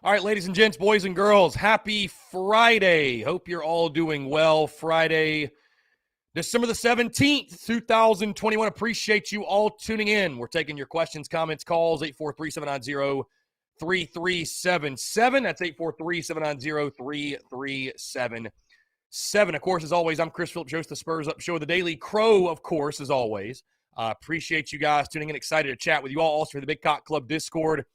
All right, ladies and gents, boys and girls, happy Friday. Hope you're all doing well. Friday, December the 17th, 2021. Appreciate you all tuning in. We're taking your questions, comments, calls, 843-790-3377. That's 843-790-3377. Of course, as always, I'm Chris Phillips, host of the Spurs Up Show, the Daily Crow, of course, as always. Appreciate you guys tuning in. Excited to chat with you all. Also for the Big Cock Club Discord.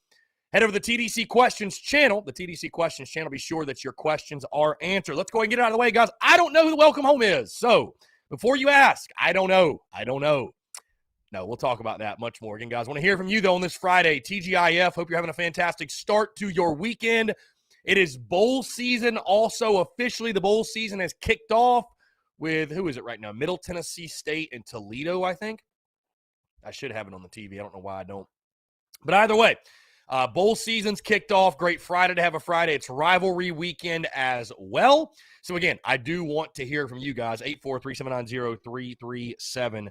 Head over to the TDC Questions channel. The TDC Questions channel. Be sure that your questions are answered. Let's go ahead and get it out of the way, guys. I don't know who the welcome home is. So before you ask, I don't know. No, we'll talk about that much more. Again, guys, want to hear from you, though, on this Friday. TGIF, hope you're having a fantastic start to your weekend. It is bowl season. Also, officially, the bowl season has kicked off with, who is it right now? Middle Tennessee State and Toledo, I think. I should have it on the TV. I don't know why I don't. But either way, bowl season's kicked off. Great Friday to have a Friday. It's rivalry weekend as well. So, again, I do want to hear from you guys. 843-790-3377.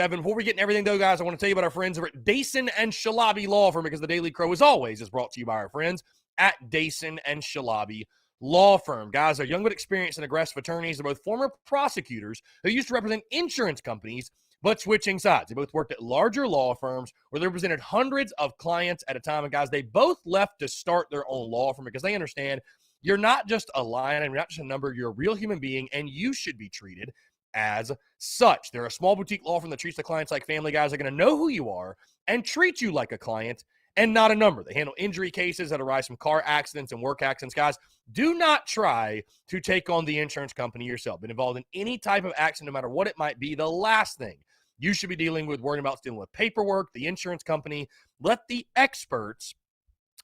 Before we get into everything, though, guys, I want to tell you about our friends over at Dason and Shalabi Law Firm, because the Daily Crow, as always, is brought to you by our friends at Dason and Shalabi Law Firm. Guys, they're young but experienced and aggressive attorneys. They're both former prosecutors who used to represent insurance companies but switching sides. They both worked at larger law firms where they represented hundreds of clients at a time. And guys, they both left to start their own law firm because they understand you're not just a line and you're not just a number. You're a real human being, and you should be treated as such. They're a small boutique law firm that treats the clients like family. Guys, they're going to know who you are and treat you like a client and not a number. They handle injury cases that arise from car accidents and work accidents. Guys, do not try to take on the insurance company yourself. Been involved in any type of accident, no matter what it might be, the last thing you should be dealing with, worrying about dealing with paperwork, the insurance company. Let the experts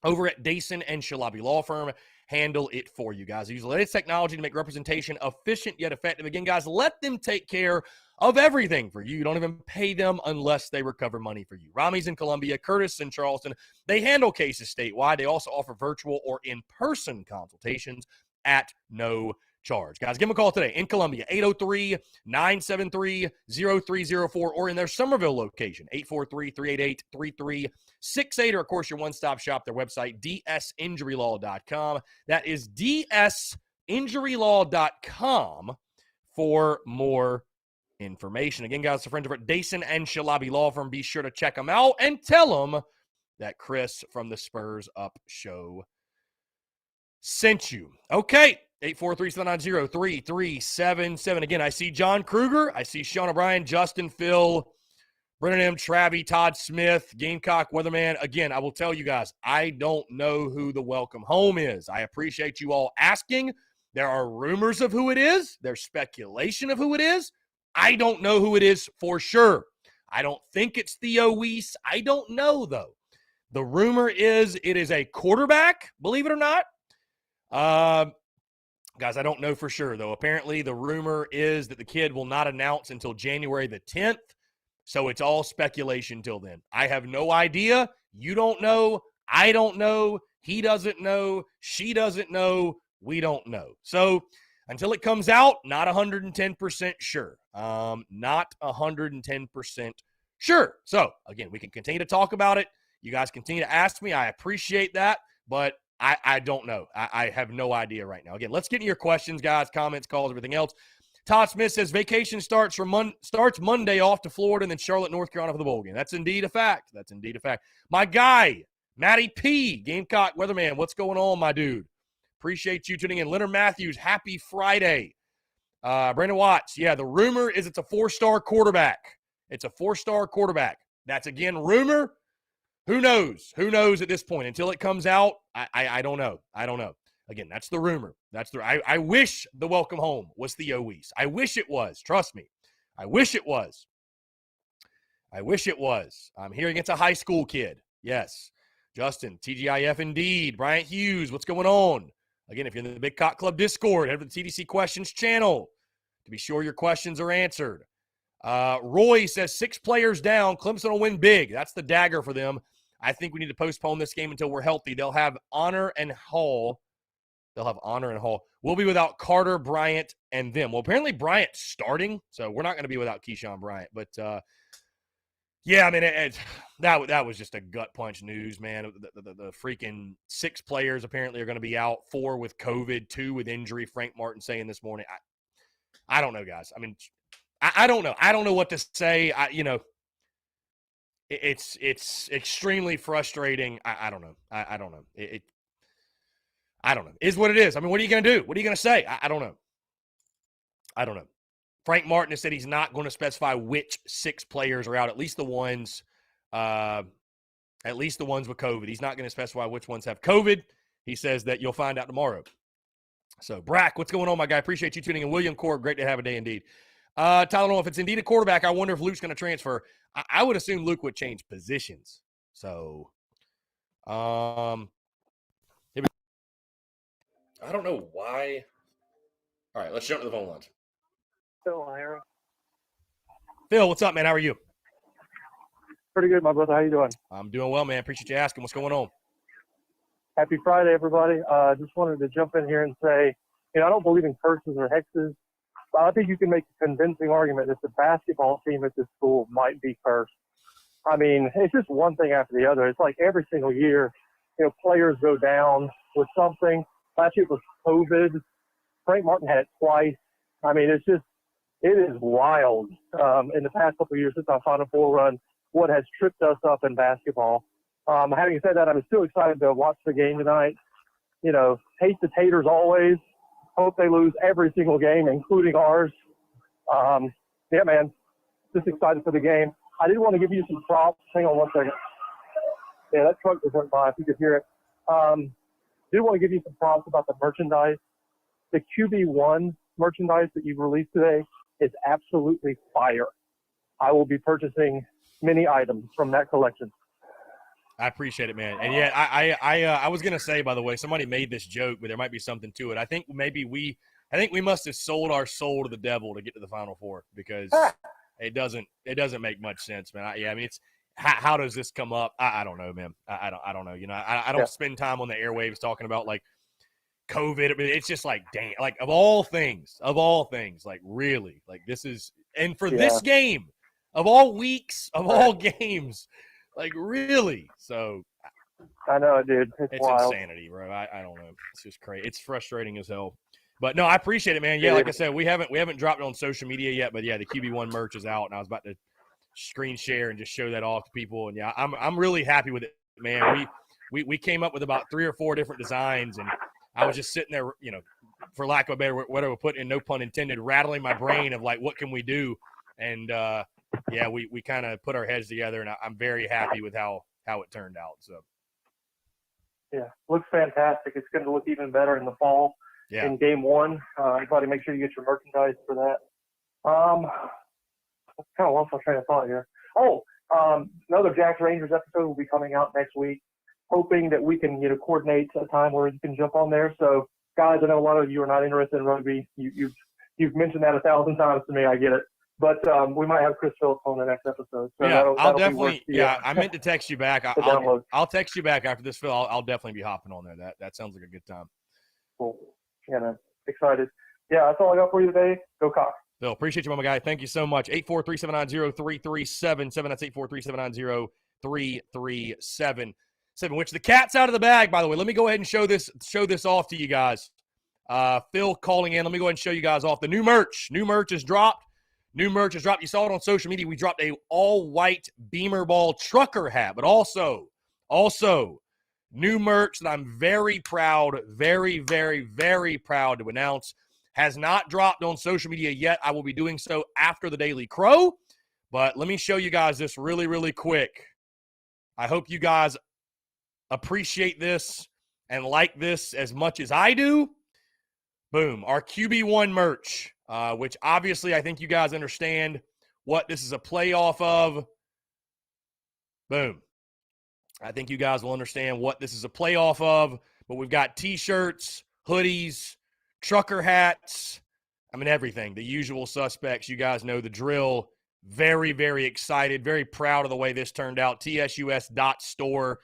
over at Dason and Shalabi Law Firm handle it for you, guys. They use the latest technology to make representation efficient yet effective. Again, guys, let them take care of everything for you. You don't even pay them unless they recover money for you. Rami's in Columbia, Curtis in Charleston. They handle cases statewide. They also offer virtual or in-person consultations at no charge. Guys, give them a call today in Columbia, 803-973-0304, or in their Somerville location, 843-388-3368, or, of course, your one-stop shop, their website, dsinjurylaw.com. That is dsinjurylaw.com for more information. Again, guys, the friends over at Dason and Shalabi Law Firm. Be sure to check them out and tell them that Chris from the Spurs Up Show sent you. Okay. 843-790-3377. Again, I see John Kruger. I see Sean O'Brien, Justin, Phil, Brennan M., Travie, Todd Smith, Gamecock, Weatherman. Again, I will tell you guys, I don't know who the welcome home is. I appreciate you all asking. There are rumors of who it is. There's speculation of who it is. I don't know who it is for sure. I don't think it's Theo Weiss. I don't know, though. The rumor is it is a quarterback, believe it or not. Guys, I don't know for sure, though. Apparently, the rumor is that the kid will not announce until January the 10th, so it's all speculation till then. I have no idea. You don't know. I don't know. He doesn't know. She doesn't know. We don't know. So until it comes out, not 110% sure. Not 110% sure. So, again, we can continue to talk about it. You guys continue to ask me. I appreciate that, but I don't know. I have no idea right now. Again, let's get into your questions, guys, comments, calls, everything else. Todd Smith says vacation starts Monday off to Florida and then Charlotte, North Carolina for the bowl game. That's indeed a fact. My guy, Matty P., Gamecock Weatherman, what's going on, my dude? Appreciate you tuning in. Leonard Matthews, happy Friday. Brandon Watts, yeah, the rumor is it's a four-star quarterback. That's, again, rumor. Who knows? Who knows at this point? Until it comes out, I don't know. Again, that's the rumor. I wish the welcome home was Theo Weiss. I wish it was. Trust me. I wish it was. I'm hearing it's a high school kid. Yes. Justin, TGIF indeed. Bryant Hughes, what's going on? Again, if you're in the Big Cock Club Discord, head to the TDC Questions channel to be sure your questions are answered. Roy says 6 players down. Clemson will win big. That's the dagger for them. I think we need to postpone this game until we're healthy. They'll have Honor and Hall. We'll be without Carter, Bryant, and them. Well, apparently Bryant's starting, so we're not going to be without Keyshawn Bryant. But, Yeah, I mean, that was just a gut punch news, man. The freaking 6 players apparently are going to be out, 4 with COVID, 2 with injury. Frank Martin saying this morning. I don't know, guys. I mean, I don't know. I don't know what to say. It's extremely frustrating. I don't know. I don't know. I don't know. It is what it is. I mean, what are you going to do? What are you going to say? I don't know. I don't know. Frank Martin has said he's not going to specify which 6 players are out, at least the ones with COVID. He's not going to specify which ones have COVID. He says that you'll find out tomorrow. So, Brack, what's going on, my guy? Appreciate you tuning in. William Korb, great to have a day indeed. Tyler, if it's indeed a quarterback, I wonder if Luke's going to transfer. I would assume Luke would change positions. So, I don't know why. All right, let's jump to the phone lines. Phil Ira. Phil, what's up, man? How are you? Pretty good, my brother. How you doing? I'm doing well, man. Appreciate you asking. What's going on? Happy Friday, everybody. Just wanted to jump in here and say, I don't believe in curses or hexes, but I think you can make a convincing argument that the basketball team at this school might be cursed. I mean, it's just one thing after the other. It's like every single year, players go down with something. Last year it was COVID. Frank Martin had it twice. I mean, it is wild in the past couple of years since our Final Four run, what has tripped us up in basketball. Having said that, I'm still excited to watch the game tonight. Hate the Taters always. Hope they lose every single game, including ours. Yeah, man, just excited for the game. I did want to give you some props. Hang on one second. Yeah, that truck just went by, if you could hear it. Did want to give you some props about the merchandise. The QB1 merchandise that you've released today is absolutely fire. I will be purchasing many items from that collection. I appreciate it, man. And yeah, I was gonna say, by the way, somebody made this joke, but there might be something to it. I think we must have sold our soul to the devil to get to the Final Four, because it doesn't make much sense, man. I mean, it's how does this come up? I don't know, man. I don't know. I don't spend time on the airwaves talking about like COVID. I mean, it's just like, dang, like of all things, like really, like this is, and for this game, of all weeks, of all games, like really. So I know, dude. It's wild. Insanity, bro. I don't know. It's just crazy. It's frustrating as hell. But no, I appreciate it, man. Yeah, like I said, we haven't dropped it on social media yet, but yeah, the QB1 merch is out, and I was about to screen share and just show that off to people. And yeah, I'm really happy with it, man. We came up with about 3 or 4 different designs, and I was just sitting there, for lack of a better word, whatever, put in, no pun intended, rattling my brain of like, what can we do? And yeah, we kind of put our heads together, and I'm very happy with how it turned out. So yeah, looks fantastic. It's going to look even better in the fall. Yeah. In game 1, everybody make sure you get your merchandise for that. I kind of lost my train of thought here. Another Jack's Rangers episode will be coming out next week. Hoping that we can, coordinate a time where you can jump on there. So, guys, I know a lot of you are not interested in rugby. You've mentioned that 1,000 times to me. I get it. But we might have Chris Phillips on the next episode. So yeah, I'll definitely. I meant to text you back. I'll text you back after this, Phil. I'll definitely be hopping on there. That sounds like a good time. Cool. Yeah, man. Excited. Yeah, that's all I got for you today. Go Cox. Phil, appreciate you, my guy. Thank you so much. 843-790-3377. That's 843-790-3377. Which the cat's out of the bag, by the way. Let me go ahead and show this off to you guys. Phil calling in. Let me go ahead and show you guys off the new merch. New merch is dropped. You saw it on social media. We dropped a all-white Beamer Ball trucker hat, but also new merch that I'm very proud, very, very, very proud to announce. Has not dropped on social media yet. I will be doing so after the Daily Crow. But let me show you guys this really, really quick. I hope you guys appreciate this and like this as much as I do. Boom. Our QB1 merch, which obviously I think you guys understand what this is a play off of. Boom. I think you guys will understand what this is a play off of. But we've got T-shirts, hoodies, trucker hats. I mean, everything. The usual suspects. You guys know the drill. Very, very excited. Very proud of the way this turned out. TSUS.store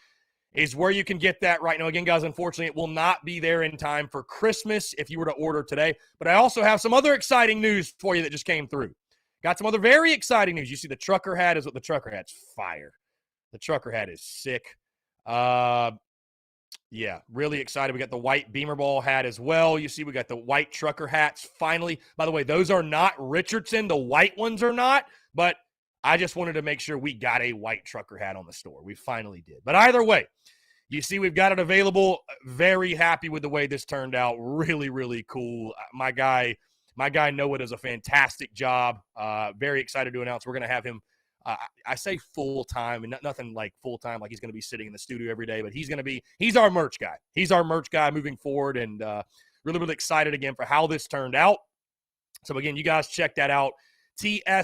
is where you can get that right now. Again, guys, unfortunately, it will not be there in time for Christmas if you were to order today. But I also have some other exciting news for you that just came through. got some other very exciting news. You see the trucker hat is what the trucker hat's fire. The trucker hat is sick. Yeah, really excited. We got the white Beamer Ball hat as well. You see we got the white trucker hats finally. By the way, those are not Richardson. The white ones are not, but I just wanted to make sure we got a white trucker hat on the store. We finally did. But either way, you see we've got it available. Very happy with the way this turned out. Really, really cool. My guy Noah does a fantastic job. Very excited to announce we're going to have him. I say full-time, and nothing like full-time, like he's going to be sitting in the studio every day, but he's our merch guy. He's our merch guy moving forward, and really, really excited again for how this turned out. So, again, you guys check that out, tsus.store.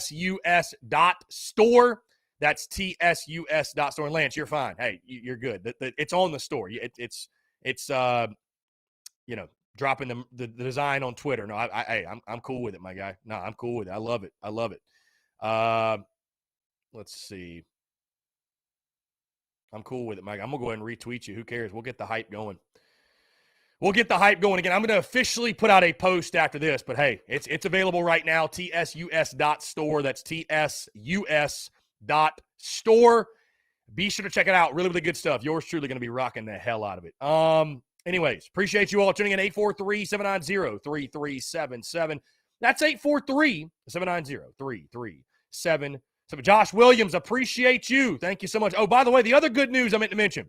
That's tsus.store. And, Lance, you're fine. Hey, you're good. It's on the store. It's dropping the design on Twitter. No, I'm cool with it, my guy. No, I'm cool with it. I love it. Let's see. I'm cool with it, Mike. I'm going to go ahead and retweet you. Who cares? We'll get the hype going. Again. I'm going to officially put out a post after this, but hey, it's available right now, tsus.store. That's tsus.store. Be sure to check it out. Really, really good stuff. Yours truly going to be rocking the hell out of it. Anyways, appreciate you all tuning in. 843-790-3377. That's 843-790-3377. So, Josh Williams, appreciate you. Thank you so much. Oh, by the way, the other good news I meant to mention.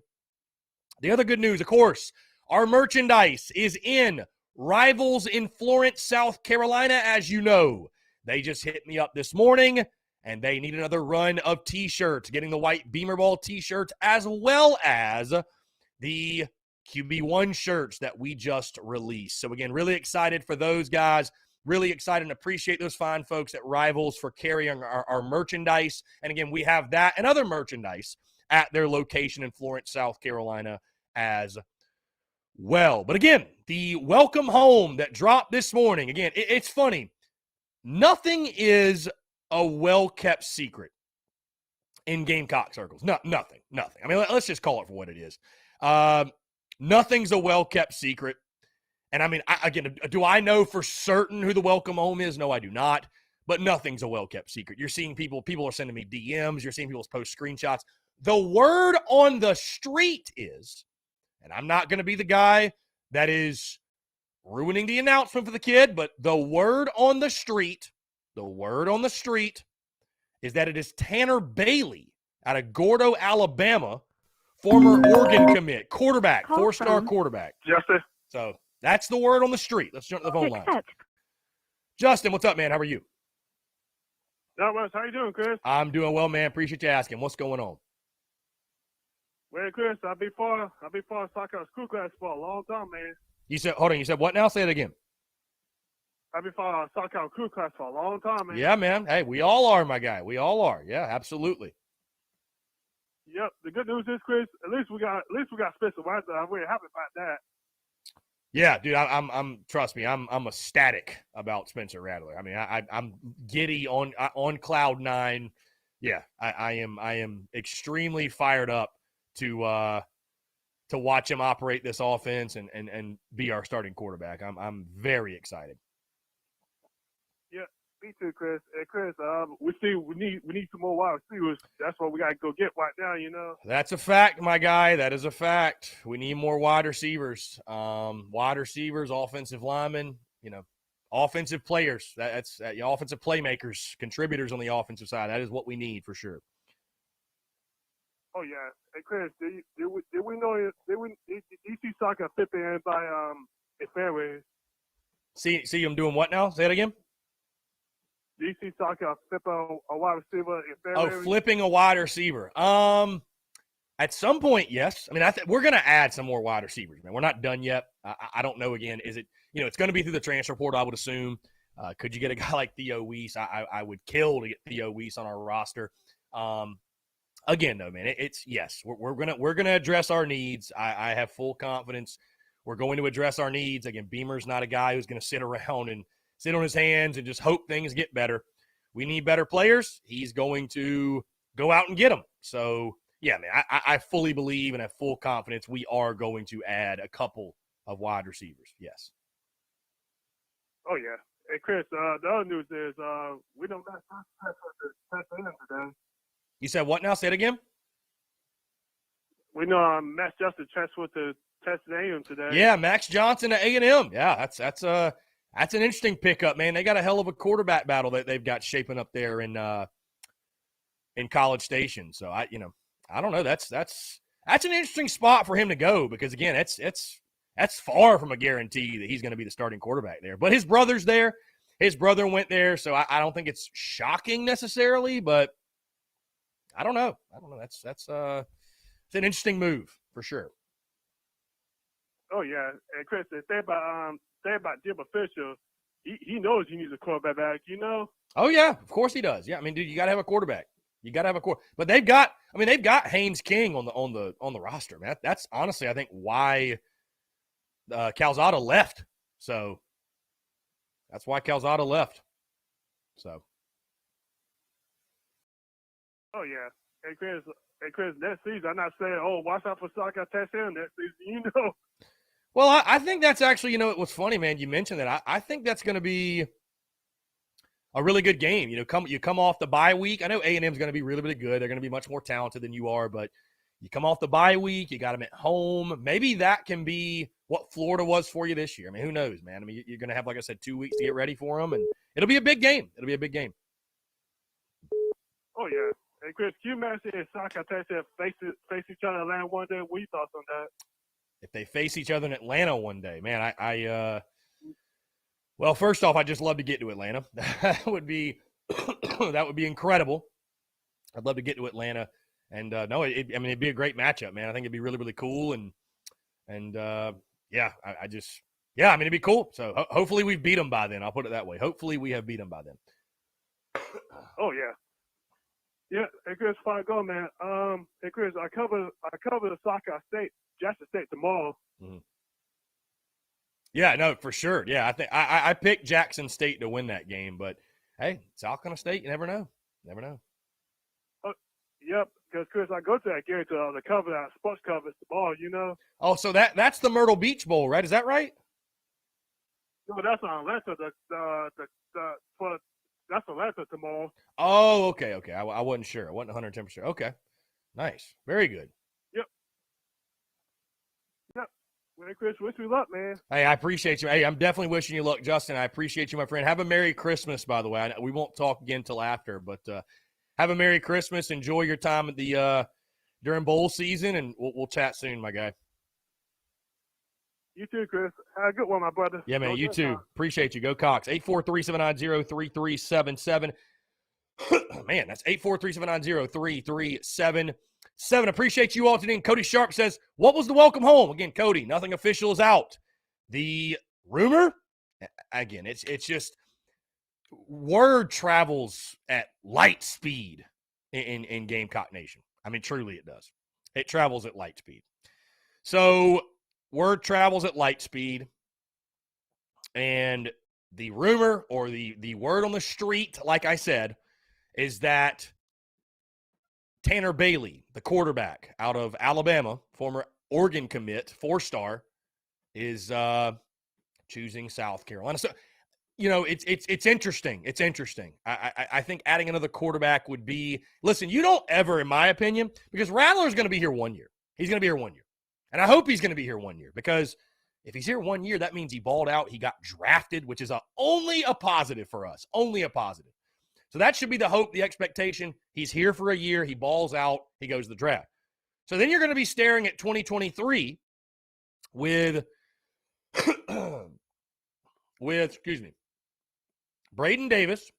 The other good news, of course, our merchandise is in Rivals in Florence, South Carolina, as you know. They just hit me up this morning, and they need another run of T-shirts, getting the white Beamer Ball T-shirts as well as the QB1 shirts that we just released. So, again, really excited for those guys. Really excited and appreciate those fine folks at Rivals for carrying our merchandise. And, again, we have that and other merchandise at their location in Florence, South Carolina as well. But, again, the welcome home that dropped this morning, again, it's funny. Nothing is a well-kept secret in Gamecock circles. Nothing. I mean, let's just call it for what it is. Nothing's a well-kept secret. And, I mean, do I know for certain who the welcome home is? No, I do not. But nothing's a well-kept secret. You're seeing people are sending me DMs. You're seeing people post screenshots. The word on the street is, and I'm not going to be the guy that is ruining the announcement for the kid, but the word on the street is that it is Tanner Bailey out of Gordo, Alabama, former Oregon commit, quarterback, four-star quarterback. Justin. So that's the word on the street. Let's jump to the phone line. Justin, what's up, man? How are you? Not much. How you doing, Chris? I'm doing well, man. Appreciate you asking. What's going on? Well, Chris, I've been part of soccer school class for a long time, man. You said what now? Say it again. I've been part of soccer crew class for a long time, man. Yeah, man. Hey, we all are, my guy. We all are. Yeah, absolutely. Yep. The good news is, Chris, at least we got Spencer Rattler. I'm really happy about that. Yeah, dude, I'm trust me, I'm ecstatic about Spencer Rattler. I mean, I'm giddy on cloud nine. Yeah, I am extremely fired up to watch him operate this offense and be our starting quarterback. I'm very excited. Yeah, me too, Chris. And Chris, we need some more wide receivers. That's what we got to go get right now. You know. That's a fact, my guy. That is a fact. We need more wide receivers. Offensive linemen. You know, offensive players. That's offensive playmakers, contributors on the offensive side. That is what we need for sure. Oh yeah. Hey Chris, did we know? Did you see soccer fit in by fairways? See him doing what now? Say it again. DC Soccer flip a wide receiver in fairways. Oh, flipping a wide receiver. At some point, yes. I mean, we're going to add some more wide receivers, man. We're not done yet. I don't know. Again, is it? It's going to be through the transfer portal, I would assume. Could you get a guy like Theo Weiss? I would kill to get Theo Weiss on our roster. Again, though, man, it's yes. We're gonna address our needs. I have full confidence. We're going to address our needs. Again, Beamer's not a guy who's going to sit around and sit on his hands and just hope things get better. We need better players. He's going to go out and get them. So, yeah, man, I fully believe and have full confidence we are going to add a couple of wide receivers. Yes. Oh, yeah. Hey, Chris, the other news is we don't got test in today. You said what now? Say it again. We know Max Justin transferred to Texas A&M today. Yeah, Max Johnson at A&M. Yeah, that's an interesting pickup, man. They got a hell of a quarterback battle that they've got shaping up there in College Station. So I don't know. That's an interesting spot for him to go because again, that's far from a guarantee that he's going to be the starting quarterback there. But his brother's there. His brother went there, so I don't think it's shocking necessarily, but I don't know. That's it's an interesting move for sure. Oh yeah, and Chris, the thing about Jimbo Fisher, he knows he needs a quarterback back. You know. Oh yeah, of course he does. Yeah, I mean, dude, you got to have a quarterback. You got to have a quarterback. But they've got Haynes King on the roster, man. That's honestly, I think, why Calzada left. So that's why Calzada left. So. Oh yeah, and Chris, next season, I'm not saying, oh, watch out for Saka touchdown next season. You know. Well, I think that's actually, it was funny, man. You mentioned that. I think that's going to be a really good game. You come off the bye week. I know A&M's going to be really, really good. They're going to be much more talented than you are, but you come off the bye week. You got them at home. Maybe that can be what Florida was for you this year. I mean, who knows, man? I mean, you're going to have, like I said, 2 weeks to get ready for them, and it'll be a big game. Oh yeah. Hey Chris, can you imagine if Saka touchdown face each other in Atlanta one day? What are your thoughts on that? If they face each other in Atlanta one day, man, well, first off, I'd just love to get to Atlanta. That would be incredible. I'd love to get to Atlanta, and it'd be a great matchup, man. I think it'd be really, really cool, and it'd be cool. So hopefully we've beat them by then. I'll put it that way. Hopefully we have beat them by then. Oh yeah. Yeah, hey Chris, before I go, man. Hey Chris, I cover the Jackson State tomorrow. Mm-hmm. Yeah, no, for sure. Yeah, I think I picked Jackson State to win that game, but hey, South Carolina State, you never know. Yep, because Chris, I go to that game to cover that sports coverage tomorrow. You know. Oh, so that's the Myrtle Beach Bowl, right? Is that right? No, that's on Atlanta. That's Atlanta tomorrow. Oh, okay. I wasn't sure. I wasn't 110% sure. Okay, nice, very good. Yep. Well, Chris, wish me luck, man. Hey, I appreciate you. Hey, I'm definitely wishing you luck, Justin. I appreciate you, my friend. Have a Merry Christmas, by the way. We won't talk again till after, but have a Merry Christmas. Enjoy your time at the during bowl season, and we'll chat soon, my guy. You too, Chris. Have a good one, my brother. Yeah, man, you too. Appreciate you. Go Cox. 843-790-3377. Man, that's 843-790-3377. Appreciate you all today. Cody Sharp says, what was the welcome home? Again, Cody, nothing official is out. The rumor, again, it's just word travels at light speed in Gamecock Nation. I mean, truly it does. It travels at light speed. So word travels at light speed, and the rumor or the word on the street, like I said, is that Tanner Bailey, the quarterback out of Alabama, former Oregon commit, 4-star, is choosing South Carolina. So, it's interesting. It's interesting. I think adding another quarterback would be, listen, you don't ever, in my opinion, because Rattler's going to be here 1 year. He's going to be here 1 year. And I hope he's going to be here 1 year, because if he's here 1 year, that means he balled out. He got drafted, which is only a positive for us. Only a positive. So that should be the hope, the expectation. He's here for a year. He balls out. He goes to the draft. So then you're going to be staring at 2023 with Braden Davis,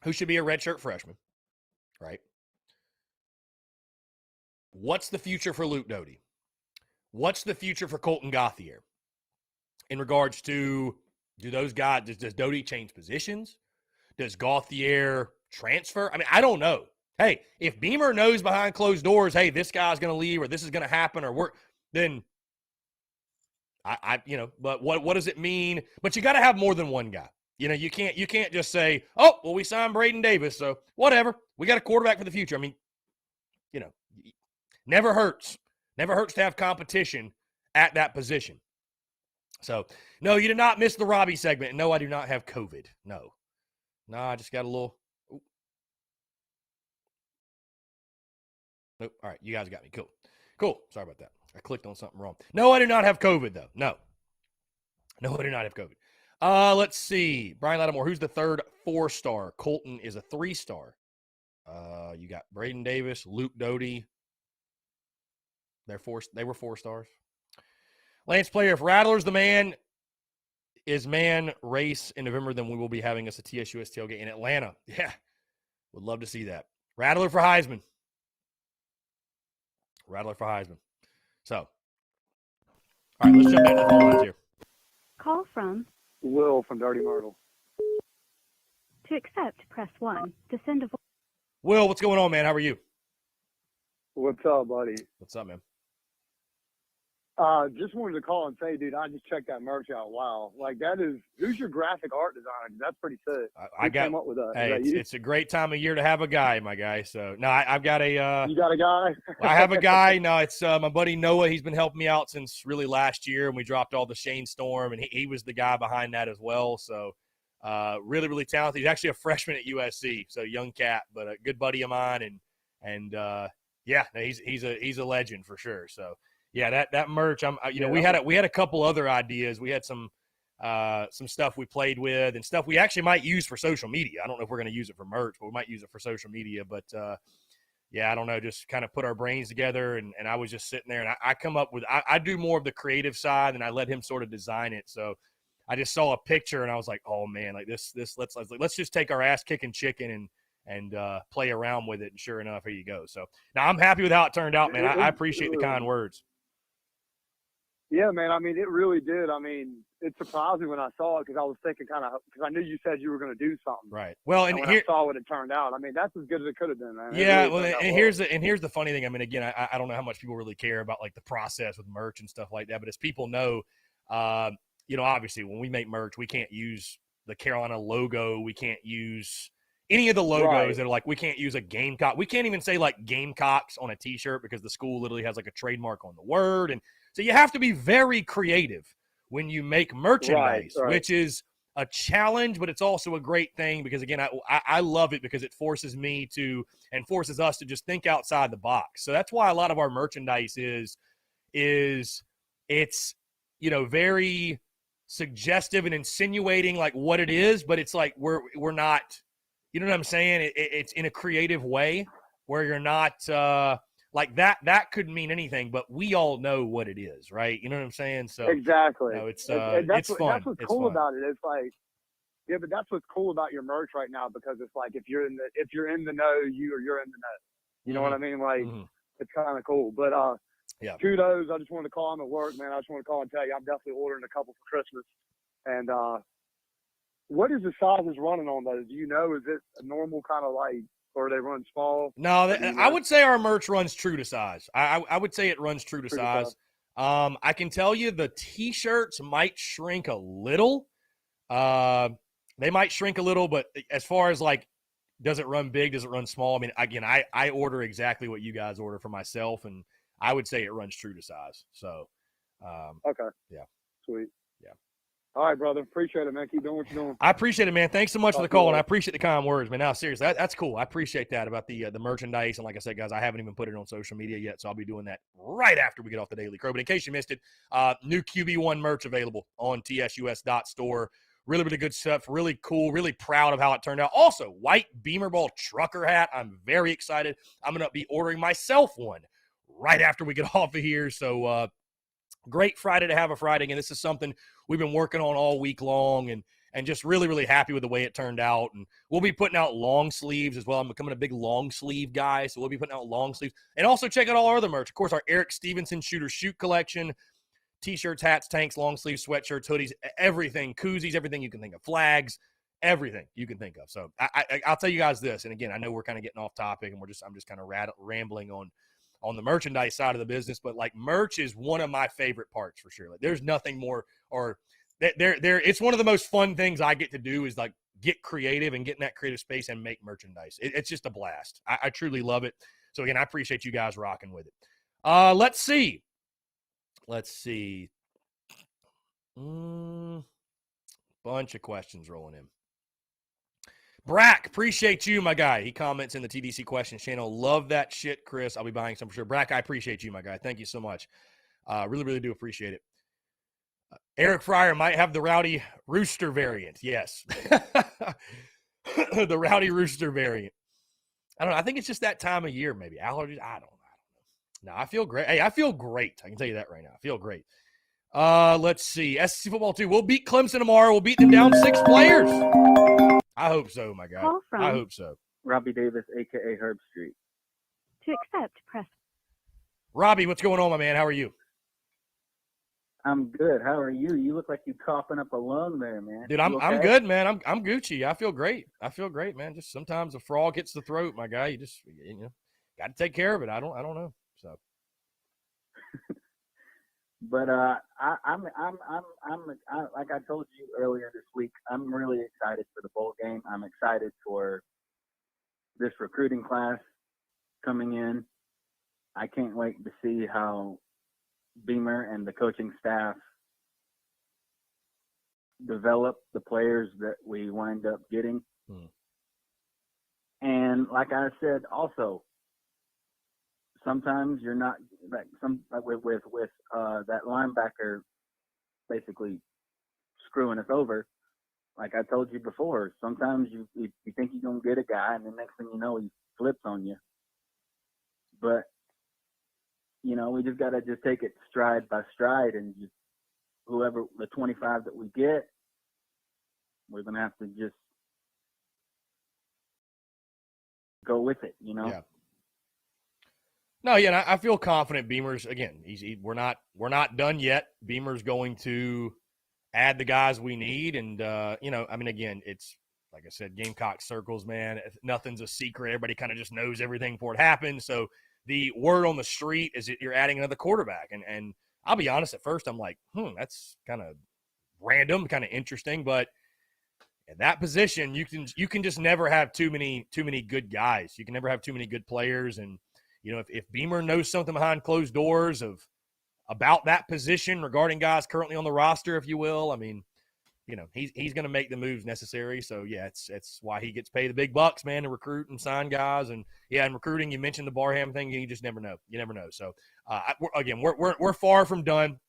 who should be a redshirt freshman, right? What's the future for Luke Doty? What's the future for Colton Gauthier in regards to, do those guys, does Doty change positions? Does Gauthier transfer? I mean, I don't know. Hey, if Beamer knows behind closed doors, hey, this guy's going to leave or this is going to happen or then but what does it mean? But you got to have more than one guy. You can't just say, oh, well, we signed Braden Davis, so whatever. We got a quarterback for the future. I mean, never hurts. Never hurts to have competition at that position. So, no, you did not miss the Robbie segment. No, I do not have COVID. No, I just got a little. Ooh. Nope. All right, you guys got me. Cool. Sorry about that. I clicked on something wrong. No, I do not have COVID, though. No, I do not have COVID. Let's see. Brian Lattimore, who's the third 4-star? Colton is a 3-star. You got Braden Davis, Luke Doty. They were 4 stars. Lance Player, if Rattler's the man race in November, then we will be having us a TSUS tailgate in Atlanta. Yeah, would love to see that. Rattler for Heisman. So, all right, let's jump back to the phone lines here. Call from Will from Dirty Myrtle. to accept, press 1. To send a Will, what's going on, man? How are you? What's up, buddy? What's up, man? Just wanted to call and say, dude, I just checked that merch out. Wow. Like, who's your graphic art designer? That's pretty sick. I got, came up with that? Hey, it's a great time of year to have a guy, my guy. So, no, I've got a. You got a guy? I have a guy. No, it's my buddy Noah. He's been helping me out since really last year, and we dropped all the Shane Storm, and he was the guy behind that as well. So, really, really talented. He's actually a freshman at USC, so young cat, but a good buddy of mine, and yeah, he's a legend for sure. So. Yeah, that merch. We had a couple other ideas. We had some stuff we played with and stuff we actually might use for social media. I don't know if we're going to use it for merch, but we might use it for social media. But yeah, I don't know. Just kind of put our brains together, and I was just sitting there, and I come up with. I do more of the creative side, and I let him sort of design it. So I just saw a picture, and I was like, oh man, like this. Let's just take our ass kicking chicken and play around with it. And sure enough, here you go. So now I'm happy with how it turned out, man. I appreciate the kind words. Yeah, man. I mean, it really did. I mean, it surprised me when I saw it because I was thinking because I knew you said you were going to do something. Right. Well, and when here, I saw what it turned out, I mean, that's as good as it could have been, man. Yeah. Really Well, and here's the funny thing. I mean, again, I don't know how much people really care about like the process with merch and stuff like that, but as people know, obviously when we make merch, we can't use the Carolina logo. We can't use any of the logos that are like, we can't use a Gamecock. We can't even say like Gamecocks on a t-shirt because the school literally has like a trademark on the word. And so you have to be very creative when you make merchandise, which is a challenge, but it's also a great thing because, again, I love it because it forces me to and forces us to just think outside the box. So that's why a lot of our merchandise is it's, very suggestive and insinuating like what it is, but it's like we're not, you know what I'm saying? It's in a creative way where you're not like that could mean anything, but we all know what it is, right? You know what I'm saying? So exactly. It's fun. That's what's cool about it. It's like, yeah, but that's what's cool about your merch right now because it's like if you're in the know, you're in the know. You know what I mean? Like it's kind of cool. But yeah, kudos. I just wanted to call. I'm at work, man. I just want to call and tell you I'm definitely ordering a couple for Christmas. And what is the sizes running on those? Do you know? Is it a normal kind of like? Or they run small? No, I would say our merch runs true to size. I would say it runs true to size. I can tell you the T-shirts might shrink a little. They might shrink a little, but as far as like, does it run big? Does it run small? I mean, again, I order exactly what you guys order for myself, and I would say it runs true to size. So, okay. Yeah. Sweet. Yeah. All right, brother. Appreciate it, man. Keep doing what you're doing. I appreciate it, man. Thanks so much for the call, and I appreciate the kind words, man. Now, seriously, that's cool. I appreciate that about the merchandise. And like I said, guys, I haven't even put it on social media yet, so I'll be doing that right after we get off the Daily Crow. But in case you missed it, new QB1 merch available on tsus.store. Really, really good stuff. Really cool. Really proud of how it turned out. Also, white Beamer Ball trucker hat. I'm very excited. I'm going to be ordering myself one right after we get off of here. So, great Friday to have a Friday. And this is something we've been working on all week long and just really, really happy with the way it turned out. And we'll be putting out long sleeves as well. I'm becoming a big long sleeve guy, so we'll be putting out long sleeves. And also check out all our other merch. Of course, our Eric Stevenson Shooter Shoot collection, T-shirts, hats, tanks, long sleeves, sweatshirts, hoodies, everything, koozies, everything you can think of, flags, everything you can think of. So I'll tell you guys this. And again, I know we're kind of getting off topic and I'm just kind of rambling on the merchandise side of the business, but like merch is one of my favorite parts for sure. Like there's nothing more it's one of the most fun things I get to do is like get creative and get in that creative space and make merchandise. It's just a blast. I truly love it. So again, I appreciate you guys rocking with it. Let's see. Bunch of questions rolling in. Brack, appreciate you, my guy. He comments in the TDC questions channel. Love that shit, Chris. I'll be buying some for sure. Brack, I appreciate you, my guy. Thank you so much. Really, really do appreciate it. Eric Fryer might have the Rowdy Rooster variant. Yes. The Rowdy Rooster variant. I don't know. I think it's just that time of year, maybe. Allergies. I don't know. No, I feel great. Hey, I feel great. I can tell you that right now. I feel great. Let's see. SEC football 2. We'll beat Clemson tomorrow. We'll beat them down 6 players. I hope so, my guy. Call from I hope so. Robbie Davis, a.k.a. Herb Street. To accept, press. Robbie, what's going on, my man? How are you? I'm good. How are you? You look like you coughing up a lung there, man. Dude, You I'm okay? good, man. I'm Gucci. I feel great. I feel great, man. Just sometimes a frog hits the throat, my guy. You just got to take care of it. I don't know. So But I'm like I told you earlier this week, I'm really excited for the bowl game. I'm excited for this recruiting class coming in. I can't wait to see how Beamer and the coaching staff develop the players that we wind up getting. And like I said, also, sometimes you're not with that linebacker basically screwing us over. Like I told you before, sometimes you think you're gonna get a guy, and the next thing you know, he flips on you. But we just gotta just take it stride by stride, and just whoever the 25 that we get, we're gonna have to just go with it. Yeah. No, yeah, I feel confident. Beamer's again. We're not done yet. Beamer's going to add the guys we need, and again, it's like I said, Gamecock circles, man. Nothing's a secret. Everybody kind of just knows everything before it happens. So the word on the street is that you're adding another quarterback, and I'll be honest. At first, I'm like, that's kind of random, kind of interesting, but at that position, you can just never have too many good guys. You can never have too many good players, and if Beamer knows something behind closed doors about that position regarding guys currently on the roster, if you will, I mean, he's going to make the moves necessary. So yeah, it's why he gets paid the big bucks, man, to recruit and sign guys. And yeah, in recruiting, you mentioned the Barham thing. You just never know. You never know. So we're far from done.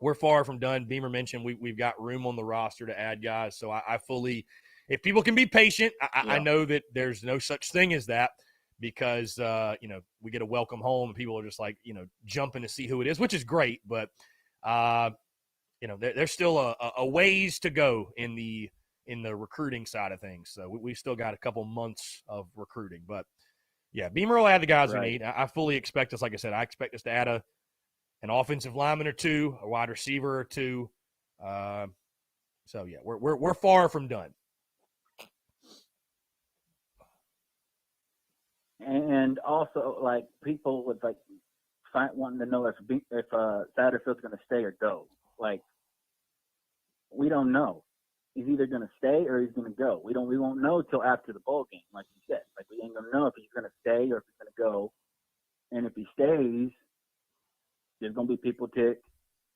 We're far from done. Beamer mentioned we've got room on the roster to add guys. So I fully, if people can be patient, I know that there's no such thing as that. Because, we get a welcome home and people are just like, jumping to see who it is, which is great. But, there's still a ways to go in the recruiting side of things. So we still got a couple months of recruiting. But, yeah, Beamer will add the guys we need. I fully expect us, like I said, I expect us to add an offensive lineman or two, a wide receiver or two. So, yeah, we're far from done. And also, like, people would wanting to know if Satterfield's going to stay or go. Like, we don't know. He's either going to stay or he's going to go. We won't know till after the bowl game, like you said. Like, we ain't going to know if he's going to stay or if he's going to go. And if he stays, there's going to be people ticked.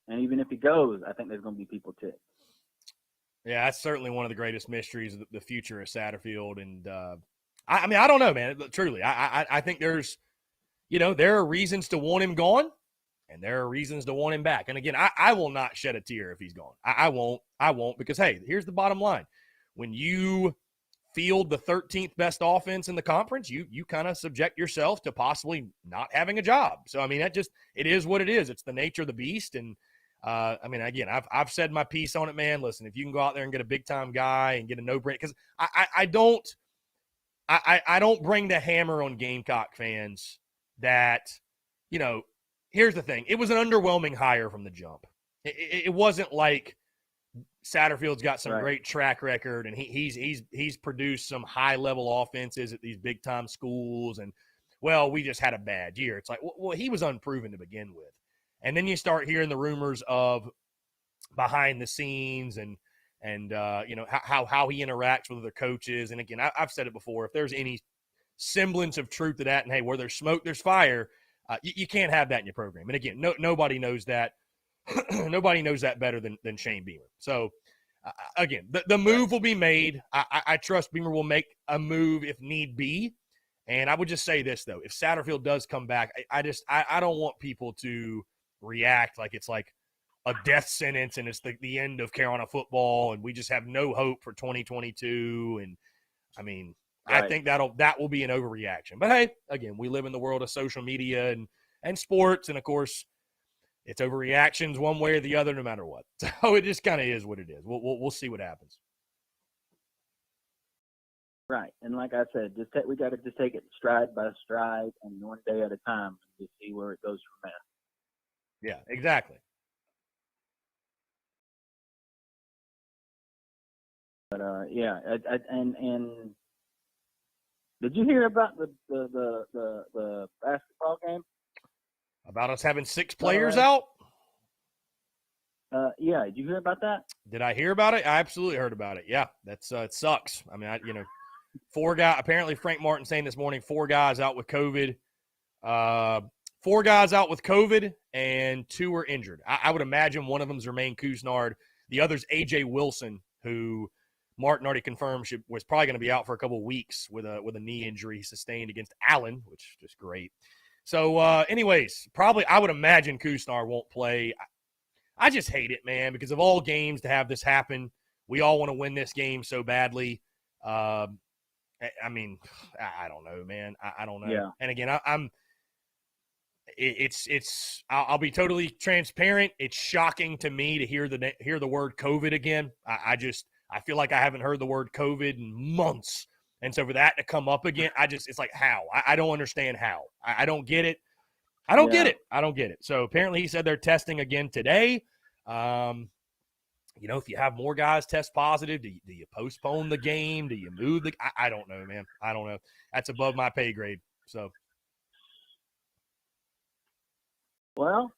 And even if he goes, I think there's going to be people ticked. Yeah, that's certainly one of the greatest mysteries of the future of Satterfield. And, I don't know, man. Truly, I think there's, there are reasons to want him gone, and there are reasons to want him back. And again, I will not shed a tear if he's gone. I won't, because hey, here's the bottom line: when you field the 13th best offense in the conference, you kind of subject yourself to possibly not having a job. So I mean, it is what it is. It's the nature of the beast. And again, I've said my piece on it, man. Listen, if you can go out there and get a big time guy and get a no-brainer, because I don't bring the hammer on Gamecock fans that, here's the thing. It was an underwhelming hire from the jump. It wasn't like Satterfield's got some great track record and he's produced some high level offenses at these big time schools. And well, we just had a bad year. It's like, well, he was unproven to begin with. And then you start hearing the rumors of behind the scenes and how he interacts with other coaches. And again, I've said it before, if there's any semblance of truth to that, and hey, where there's smoke, there's fire, you can't have that in your program. And again, nobody knows that Nobody knows that better than Shane Beamer. So, again, the move will be made. I trust Beamer will make a move if need be. And I would just say this, though. If Satterfield does come back, I don't want people to react like it's like a death sentence and it's the end of Carolina football and we just have no hope for 2022. And, I mean, Right. I think that will be an overreaction. But, hey, again, we live in the world of social media and sports. And, of course, it's overreactions one way or the other no matter what. So it just kind of is what it is. We'll see what happens. Right, and like I said, we got to just take it stride by stride and one day at a time and just see where it goes from there. Yeah, exactly. But yeah, and did you hear about the basketball game? About us having 6 players out? Yeah, did you hear about that? Did I hear about it? I absolutely heard about it. Yeah, that's it sucks. I mean, 4 guys. Apparently, Frank Martin saying this morning, 4 guys out with COVID. 4 guys out with COVID, and 2 were injured. I would imagine one of them is Jermaine Couisnard. The other's A.J. Wilson, who Martin already confirmed was probably going to be out for a couple of weeks with a knee injury he sustained against Allen, which is just great. So, anyways, probably I would imagine Couisnard won't play. I just hate it, man, because of all games to have this happen. We all want to win this game so badly. I mean, I don't know, man. I don't know. Yeah. And again, I'll be totally transparent. It's shocking to me to hear the word COVID again. I feel like I haven't heard the word COVID in months. And so for that to come up again, it's like, how? I don't understand how. I don't get it. I don't get it. So apparently he said they're testing again today. If you have more guys test positive, do you postpone the game? Do you move I don't know, man. I don't know. That's above my pay grade. So. Well,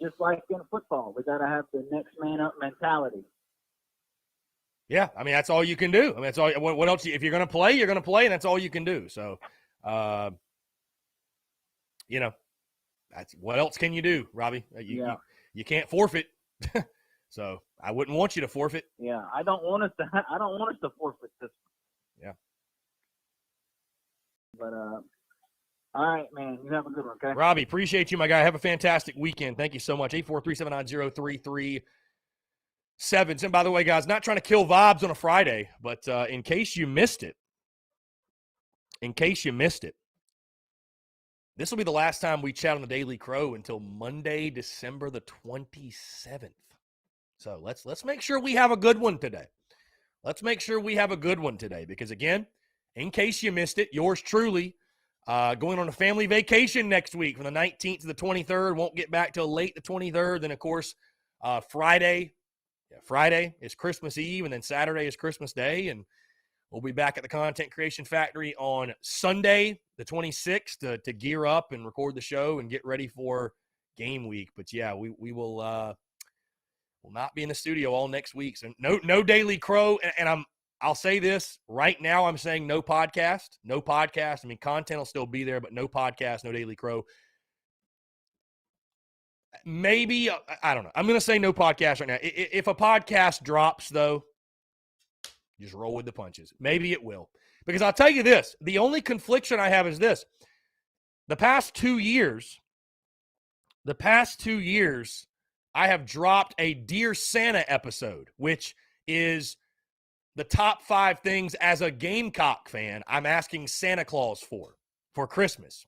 just like in football, we got to have the next man up mentality. Yeah, I mean, that's all you can do. I mean, that's all. What else? If you're going to play, you're going to play, and that's all you can do. So, that's what else can you do, Robbie? You can't forfeit. So I wouldn't want you to forfeit. Yeah, I don't want us to forfeit this. Yeah. But all right, man. You have a good one, okay? Robbie, appreciate you, my guy. Have a fantastic weekend. Thank you so much. 843-790-3337. And by the way, guys, not trying to kill vibes on a Friday, but in case you missed it, this will be the last time we chat on the Daily Crow until Monday, December the 27th. So let's make sure we have a good one today. Because, again, in case you missed it, yours truly going on a family vacation next week from the 19th to the 23rd. Won't get back till late the 23rd. Then, of course, Friday is Christmas Eve, and then Saturday is Christmas Day. And we'll be back at the Content Creation Factory on Sunday, the 26th, to gear up and record the show and get ready for game week. But, yeah, we will not be in the studio all next week. So no Daily Crow. And I'll say this right now. I'm saying no podcast. I mean, content will still be there, but no podcast, no Daily Crow. Maybe, I don't know. I'm going to say no podcast right now. If a podcast drops, though, just roll with the punches. Maybe it will. Because I'll tell you this. The only confliction I have is this. The past 2 years, I have dropped a Dear Santa episode, which is the top 5 things as a Gamecock fan I'm asking Santa Claus for Christmas.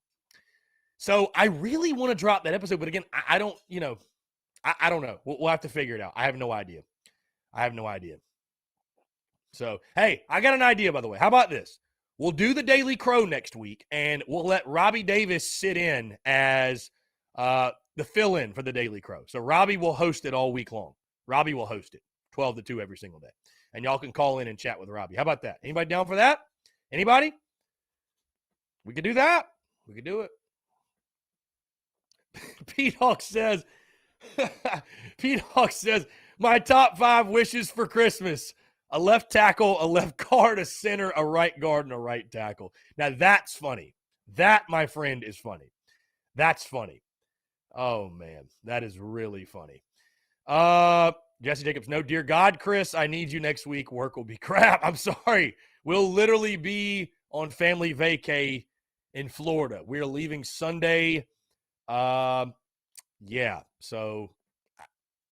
So I really want to drop that episode, but again, I don't, I don't know. We'll have to figure it out. I have no idea. So, hey, I got an idea, by the way. How about this? We'll do the Daily Crow next week, and we'll let Robbie Davis sit in as the fill-in for the Daily Crow. So Robbie will host it all week long. 12 to 2 every single day. And y'all can call in and chat with Robbie. How about that? Anybody down for that? Anybody? We could do that. We could do it. Pete Hawk says, my top 5 wishes for Christmas: a left tackle, a left guard, a center, a right guard, and a right tackle. Now that's funny. That, my friend, is funny. That's funny. Oh, man, that is really funny. Jesse Jacobs, no, dear God, Chris, I need you next week. Work will be crap. I'm sorry. We'll literally be on family vacay in Florida. We're leaving Sunday. Yeah, so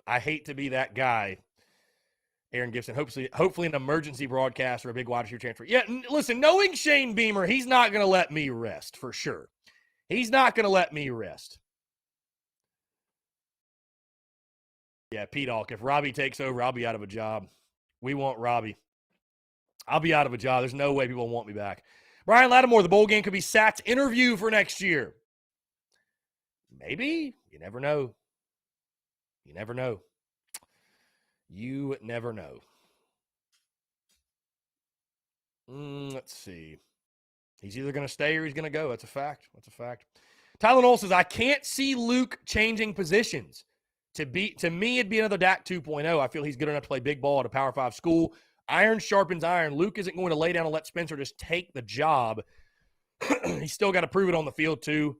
I hate to be that guy. Aaron Gibson, hopefully an emergency broadcast or a big wide receiver transfer. Yeah, listen, knowing Shane Beamer, he's not going to let me rest for sure. He's not going to let me rest. Yeah, P-Dawk, if Robbie takes over, I'll be out of a job. We want Robbie. I'll be out of a job. There's no way people want me back. Brian Lattimore, the bowl game could be Sat's interview for next year. Maybe. You never know. You never know. You never know. Let's see. He's either going to stay or he's going to go. That's a fact. That's a fact. Tyler Knoll says, I can't see Luke changing positions. To me, it'd be another Dak 2.0. I feel he's good enough to play big ball at a Power 5 school. Iron sharpens iron. Luke isn't going to lay down and let Spencer just take the job. He's still got to prove it on the field, too.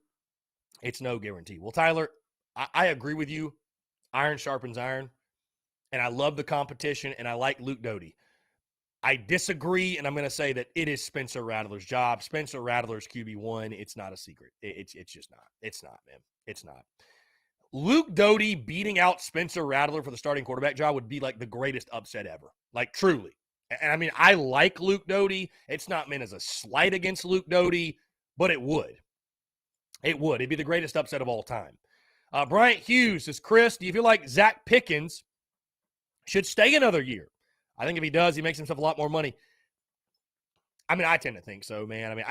It's no guarantee. Well, Tyler, I agree with you. Iron sharpens iron. And I love the competition, and I like Luke Doty. I disagree, and I'm going to say that it is Spencer Rattler's job. Spencer Rattler's QB1. It's not a secret. It's just not. It's not, man. It's not. Luke Doty beating out Spencer Rattler for the starting quarterback job would be like the greatest upset ever. Like, truly. And I mean, I like Luke Doty. It's not meant as a slight against Luke Doty, but it would. It would. It'd be the greatest upset of all time. Bryant Hughes says, Chris, do you feel like Zach Pickens should stay another year? I think if he does, he makes himself a lot more money. I mean, I tend to think so, man. I mean,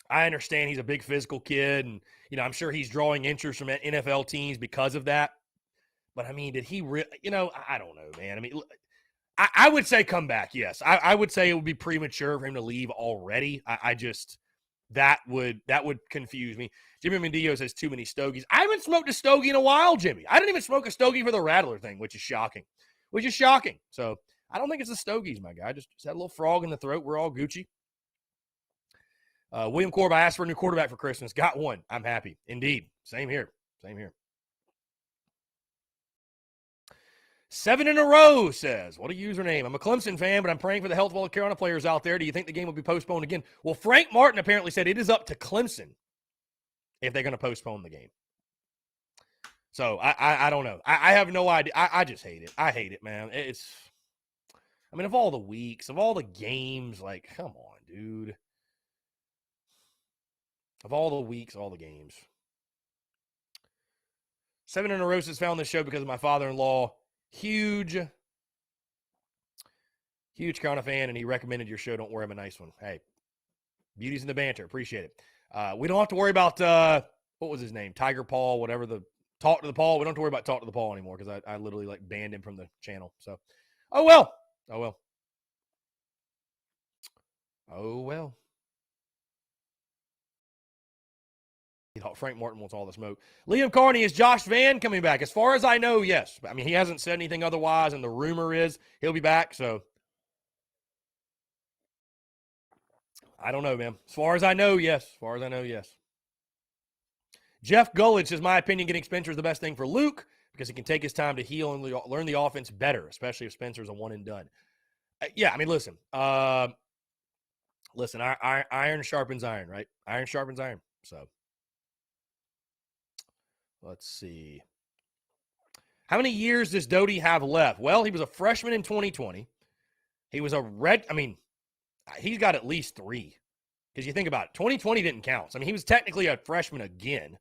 I understand he's a big physical kid, and, I'm sure he's drawing interest from NFL teams because of that. But, I mean, did he really, I don't know, man. I mean, I would say come back, yes. I would say it would be premature for him to leave already. That would confuse me. Jimmy Mendillo says too many stogies. I haven't smoked a stogie in a while, Jimmy. I didn't even smoke a stogie for the Rattler thing, which is shocking. So I don't think it's the stogies, my guy. Just had a little frog in the throat. We're all Gucci. William Corb, I asked for a new quarterback for Christmas. Got one. I'm happy. Indeed. Same here. 7 in a row says, what a username. I'm a Clemson fan, but I'm praying for the health of all the Carolina players out there. Do you think the game will be postponed again? Well, Frank Martin apparently said it is up to Clemson if they're going to postpone the game. So I don't know. I have no idea. I just hate it. I hate it, man. Of all the weeks, of all the games, like, come on, dude. Of all the weeks, all the games. 7 in a row says found this show because of my father-in-law. Huge Carolina fan, and he recommended your show. Don't worry, I'm a nice one. Hey, beauty's in the banter. Appreciate it. We don't have to worry about, what was his name? Tiger Paul, whatever the Talk to the Paul. We don't have to worry about Talk to the Paul anymore because I literally banned him from the channel. So, oh well. Frank Martin wants all the smoke. Liam Carney, is Josh Vann coming back? As far as I know, yes. I mean, he hasn't said anything otherwise, and the rumor is he'll be back. So, I don't know, man. As far as I know, yes. Jeff Gullidge says, my opinion, getting Spencer is the best thing for Luke because he can take his time to heal and learn the offense better, especially if Spencer's a one and done. Yeah, I mean, listen. Iron sharpens iron, right? Iron sharpens iron. So, let's see. How many years does Doty have left? Well, he was a freshman in 2020. He was he's got at least 3. Because you think about it, 2020 didn't count. So, he was technically a freshman again.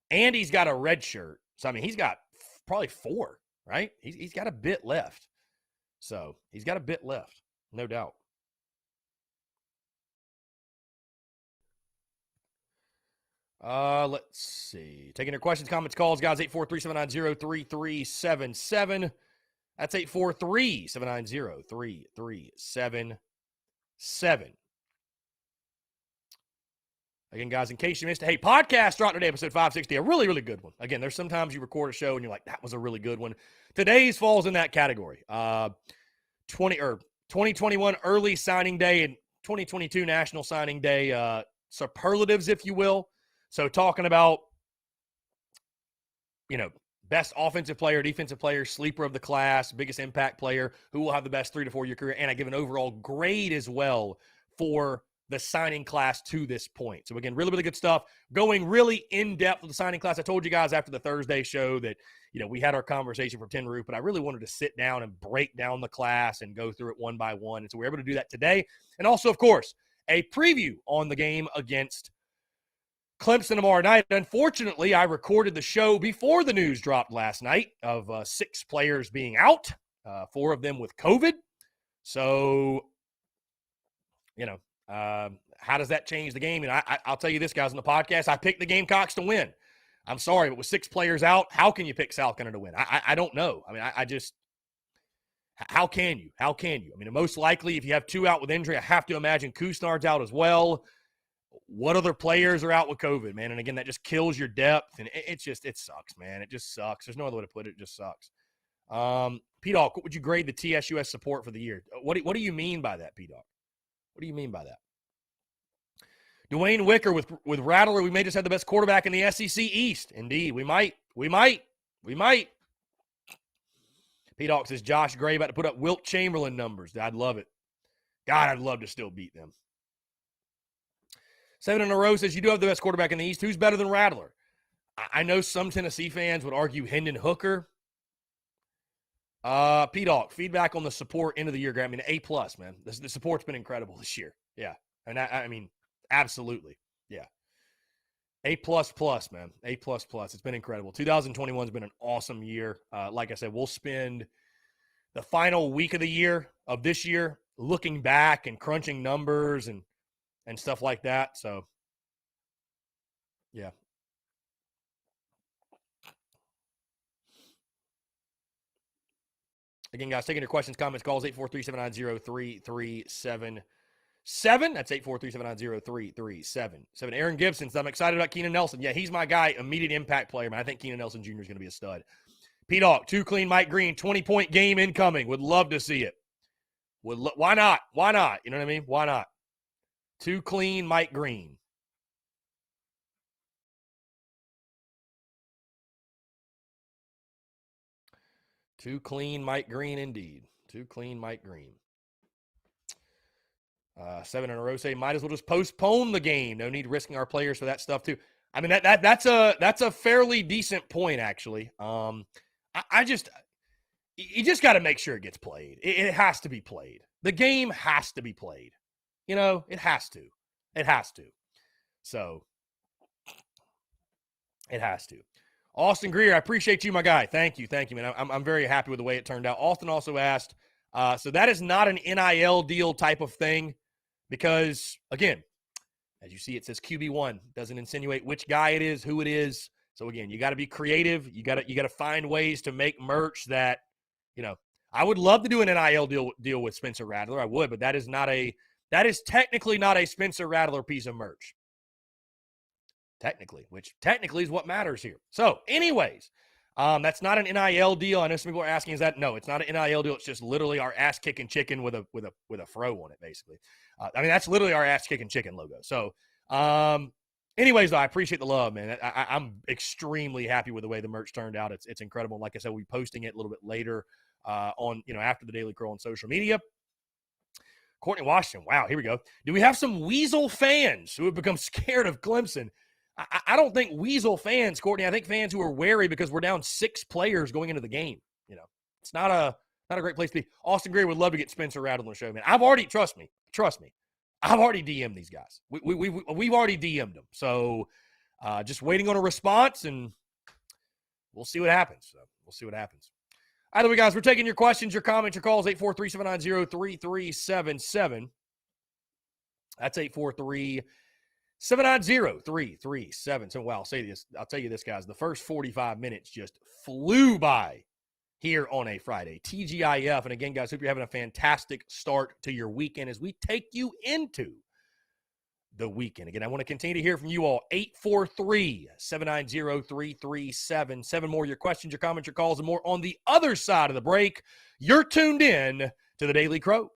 And he's got a red shirt. So, he's got probably 4, right? He's got a bit left. So, he's got a bit left, no doubt. Let's see. Taking your questions, comments, calls, guys, 843-790-3377. That's 843-790-3377. Again, guys, in case you missed it, hey, podcast dropped today, episode 560, a really, really good one. Again, there's sometimes you record a show and you're like, that was a really good one. Today's falls in that category. 2021 early signing day and 2022 national signing day superlatives, if you will. So talking about, best offensive player, defensive player, sleeper of the class, biggest impact player, who will have the best 3 to 4 year career, and I give an overall grade as well for the signing class to this point. So again, really, really good stuff. Going really in depth with the signing class. I told you guys after the Thursday show that, we had our conversation for Tin Roof, but I really wanted to sit down and break down the class and go through it one by one. And so we were able to do that today. And also, of course, a preview on the game against Clemson tomorrow night. Unfortunately, I recorded the show before the news dropped last night of 6 players being out, 4 of them with COVID. So, how does that change the game? And I'll tell you this, guys, on the podcast, I picked the Gamecocks to win. I'm sorry, but with 6 players out, how can you pick South Carolina to win? I don't know. I mean, I just – how can you? How can you? I mean, most likely, if you have 2 out with injury, I have to imagine Couisnard's out as well. What other players are out with COVID, man? And again, that just kills your depth, and it sucks, man. It just sucks. There's no other way to put it. It just sucks. P-Dog, what would you grade the TSUS support for the year? What do you mean by that, P-Dog? What do you mean by that? Dwayne Wicker with Rattler, we may just have the best quarterback in the SEC East. Indeed, we might. P-Dog says Josh Gray about to put up Wilt Chamberlain numbers. I'd love it. God, I'd love to still beat them. 7 in a row says you do have the best quarterback in the East. Who's better than Rattler? I know some Tennessee fans would argue Hendon Hooker. P-Dog, feedback on the support end of the year, Grant. I mean, A+, man. The support's been incredible this year. Yeah. And I mean, absolutely. Yeah. A++, man. A++. It's been incredible. 2021 has been an awesome year. Like I said, we'll spend the final week of the year of this year looking back and crunching numbers and stuff like that. So, yeah. Again, guys, taking your questions, comments, calls, 843-790-3377. That's 843-790-3377. Aaron Gibson says, I'm excited about Keenan Nelson. Yeah, he's my guy, immediate impact player, man. I think Keenan Nelson Jr. is going to be a stud. P-Dog, 2 clean Mike Green, 20-point game incoming. Would love to see it. Why not? Why not? You know what I mean? Why not? 2 clean Mike Green. Too clean Mike Green, indeed. Too clean Mike Green. 7 in a row say might as well just postpone the game. No need risking our players for that stuff too. I mean that's a fairly decent point actually. You just got to make sure it gets played. It has to be played. The game has to be played. It has to. It has to. So it has to. Austin Greer, I appreciate you, my guy. Thank you, man. I'm very happy with the way it turned out. Austin also asked, so that is not an NIL deal type of thing because, again, as you see, it says QB1. Doesn't insinuate which guy it is, who it is. So, again, you got to be creative. You got to find ways to make merch that, I would love to do an NIL deal with Spencer Rattler. I would, but that is technically not a Spencer Rattler piece of merch. Which technically is what matters here. So, anyways, that's not an NIL deal. I know some people are asking, is that? No, it's not an NIL deal. It's just literally our ass-kicking chicken with a fro on it, basically. That's literally our ass-kicking chicken logo. So, anyways, though, I appreciate the love, man. I'm extremely happy with the way the merch turned out. It's incredible. Like I said, we'll be posting it a little bit later on, after the Daily Crow on social media. Courtney Washington, wow, here we go. Do we have some Weasel fans who have become scared of Clemson? I don't think Weasel fans, Courtney. I think fans who are wary because we're down 6 players going into the game. It's not a great place to be. Austin Greer would love to get Spencer Rattler on the show, man. I've already, trust me. I've already DM'd these guys. We've already DM'd them. So just waiting on a response, and we'll see what happens. Either way, guys, we're taking your questions, your comments, your calls, 843-790-3377. That's 843-790-3377. Wow, I'll tell you this, guys. The first 45 minutes just flew by here on a Friday. TGIF. And again, guys, hope you're having a fantastic start to your weekend as we take you into the weekend. Again, I want to continue to hear from you all. 843-790-3377. More of your questions, your comments, your calls, and more on the other side of the break. You're tuned in to the Daily Crow.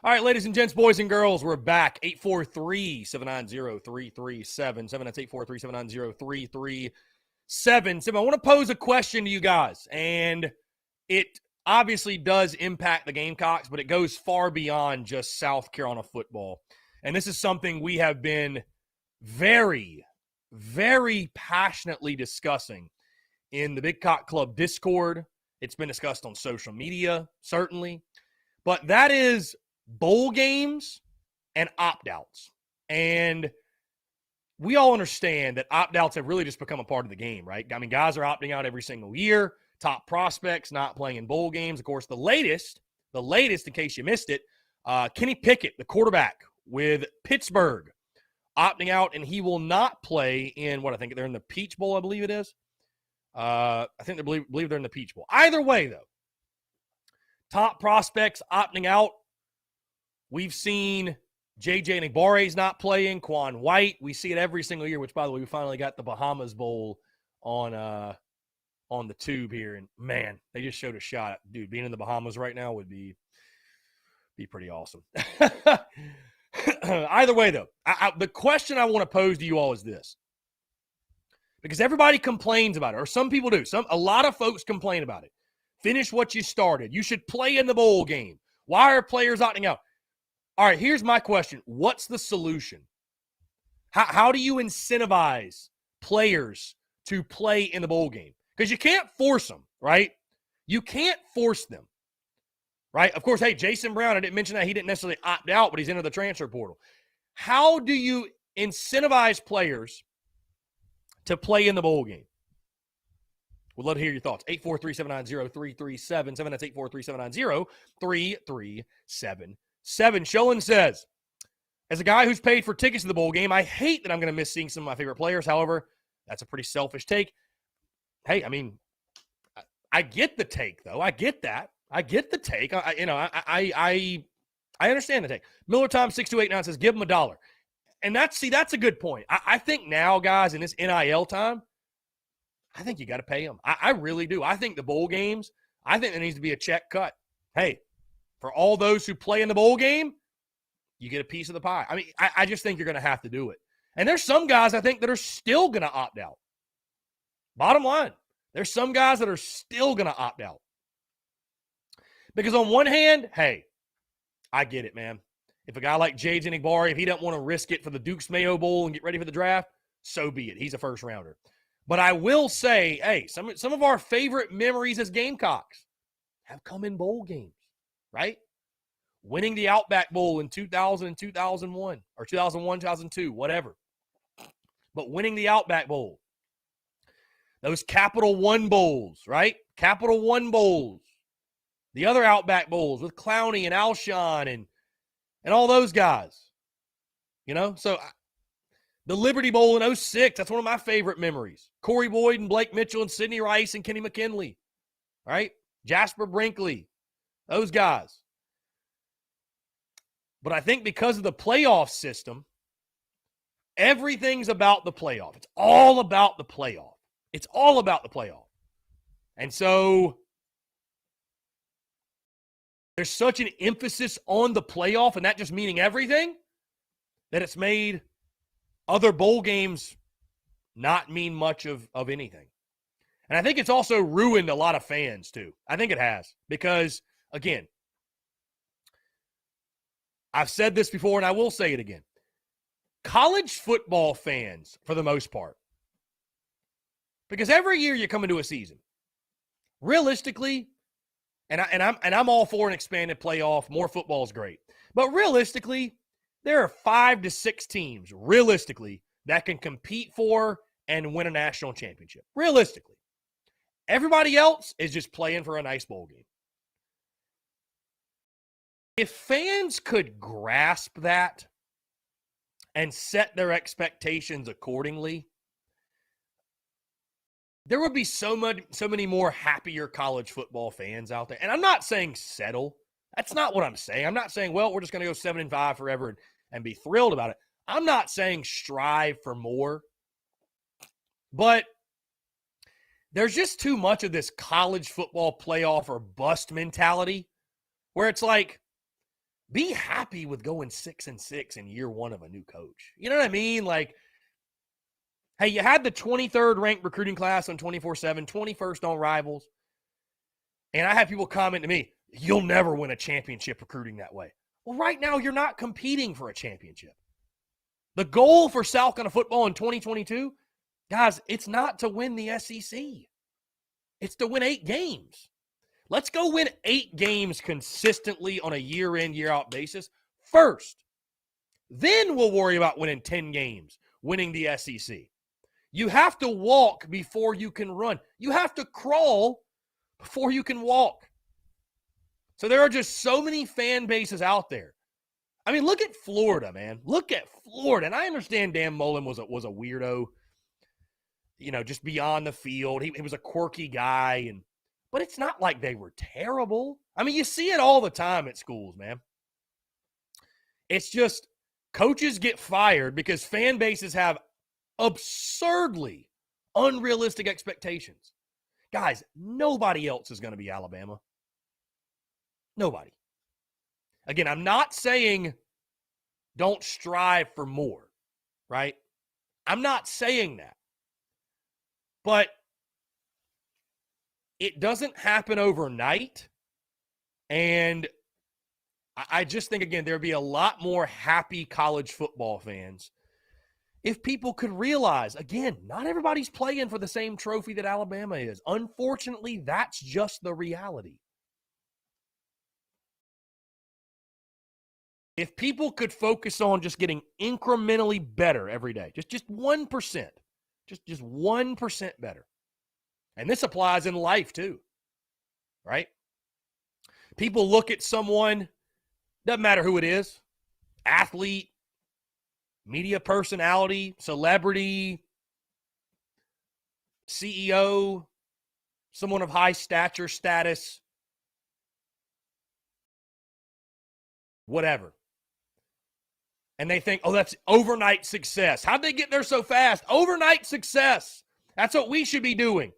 All right, ladies and gents, boys and girls, we're back. 843-790-3377. That's 843-790-3377. I want to pose a question to you guys, and it obviously does impact the Gamecocks, but it goes far beyond just South Carolina football. And this is something we have been very, very passionately discussing in the Big Cock Club Discord. It's been discussed on social media, certainly. But that is bowl games and opt-outs. And we all understand that opt-outs have really just become a part of the game, right? I mean, guys are opting out every single year. Top prospects not playing in bowl games. Of course, the latest, in case you missed it, Kenny Pickett, the quarterback with Pittsburgh, opting out, and he will not play in what I think they're in the Peach Bowl, I believe it is. I think they believe they're in the Peach Bowl. Either way, though, top prospects opting out. We've seen J.J. Nigbare's not playing, Quan White. We see it every single year, which, by the way, we finally got the Bahamas Bowl on the tube here. And, man, they just showed a shot. Dude, being in the Bahamas right now would be pretty awesome. Either way, though, the question I want to pose to you all is this. Because everybody complains about it, or some people do. A lot of folks complain about it. Finish what you started. You should play in the bowl game. Why are players opting out? All right, here's my question. What's the solution? How do you incentivize players to play in the bowl game? Because you can't force them, right? You can't force them, right? Of course, hey, Jason Brown, I didn't mention that. He didn't necessarily opt out, but he's into the transfer portal. How do you incentivize players to play in the bowl game? We'd love to hear your thoughts. 843-790-3377. That's 843-790-3377. Sholin says, as a guy who's paid for tickets to the bowl game, I hate that I'm going to miss seeing some of my favorite players. However, that's a pretty selfish take. Hey, I mean, I get the take, though. I get that. I get the take. I understand the take. Miller Tom 6289 says, give him $1. And that's a good point. I think now, guys, in this NIL time, I think you got to pay them. I really do. I think the bowl games, I think there needs to be a check cut. Hey, for all those who play in the bowl game, you get a piece of the pie. I mean, I just think you're going to have to do it. And there's some guys, I think, that are still going to opt out. Bottom line, there's some guys that are still going to opt out. Because on one hand, hey, I get it, man. If a guy like J.J. Nigbari, if he doesn't want to risk it for the Duke's Mayo Bowl and get ready for the draft, so be it. He's a first rounder. But I will say, hey, some of our favorite memories as Gamecocks have come in bowl games, right? Winning the Outback Bowl in 2000 and 2001, or 2001, 2002, whatever. But winning the Outback Bowl. Those Capital One Bowls, right? Capital One Bowls. The other Outback Bowls with Clowney and Alshon and all those guys. You know, so the Liberty Bowl in 2006, that's one of my favorite memories. Corey Boyd and Blake Mitchell and Sidney Rice and Kenny McKinley, right? Jasper Brinkley, those guys. But I think because of the playoff system, everything's about the playoff. It's all about the playoff. It's all about the playoff. And so there's such an emphasis on the playoff, and that just meaning everything, that it's made other bowl games not mean much of anything. And I think it's also ruined a lot of fans, too. I think it has. Because, again, I've said this before, and I will say it again. College football fans, for the most part, because every year you come into a season, realistically, and I'm all for an expanded playoff, more football is great. But realistically, there are 5 to 6 teams, realistically, that can compete for and win a national championship. Realistically. Everybody else is just playing for a nice bowl game. If fans could grasp that and set their expectations accordingly, there would be so many more happier college football fans out there. And I'm not saying settle. That's not what I'm saying. I'm not saying, well, we're just going to go 7-5 forever and be thrilled about it. I'm not saying strive for more. But there's just too much of this college football playoff or bust mentality where it's like, be happy with going 6-6 in year one of a new coach. You know what I mean? Like, hey, you had the 23rd ranked recruiting class on 24/7, 21st on Rivals. And I have people comment to me, you'll never win a championship recruiting that way. Well, right now, you're not competing for a championship. The goal for South Carolina football in 2022, guys, it's not to win the SEC. It's to win 8 games. Let's go win 8 games consistently on a year-in, year-out basis first. Then we'll worry about winning 10 games, winning the SEC. You have to walk before you can run. You have to crawl before you can walk. So there are just so many fan bases out there. I mean, look at Florida, man. Look at Florida. And I understand Dan Mullen was a weirdo, you know, just beyond the field. He was a quirky guy, but it's not like they were terrible. I mean, you see it all the time at schools, man. It's just coaches get fired because fan bases have absurdly unrealistic expectations. Guys, nobody else is going to be Alabama. Nobody. Again, I'm not saying don't strive for more, right? I'm not saying that. But it doesn't happen overnight. And I just think, again, there'd be a lot more happy college football fans if people could realize, again, not everybody's playing for the same trophy that Alabama is. Unfortunately, that's just the reality. If people could focus on just getting incrementally better every day, just 1%, just 1% better. And this applies in life too, right? People look at someone, doesn't matter who it is, athlete, media personality, celebrity, CEO, someone of high stature, status, whatever. And they think, oh, that's overnight success. How'd they get there so fast? Overnight success. That's what we should be doing.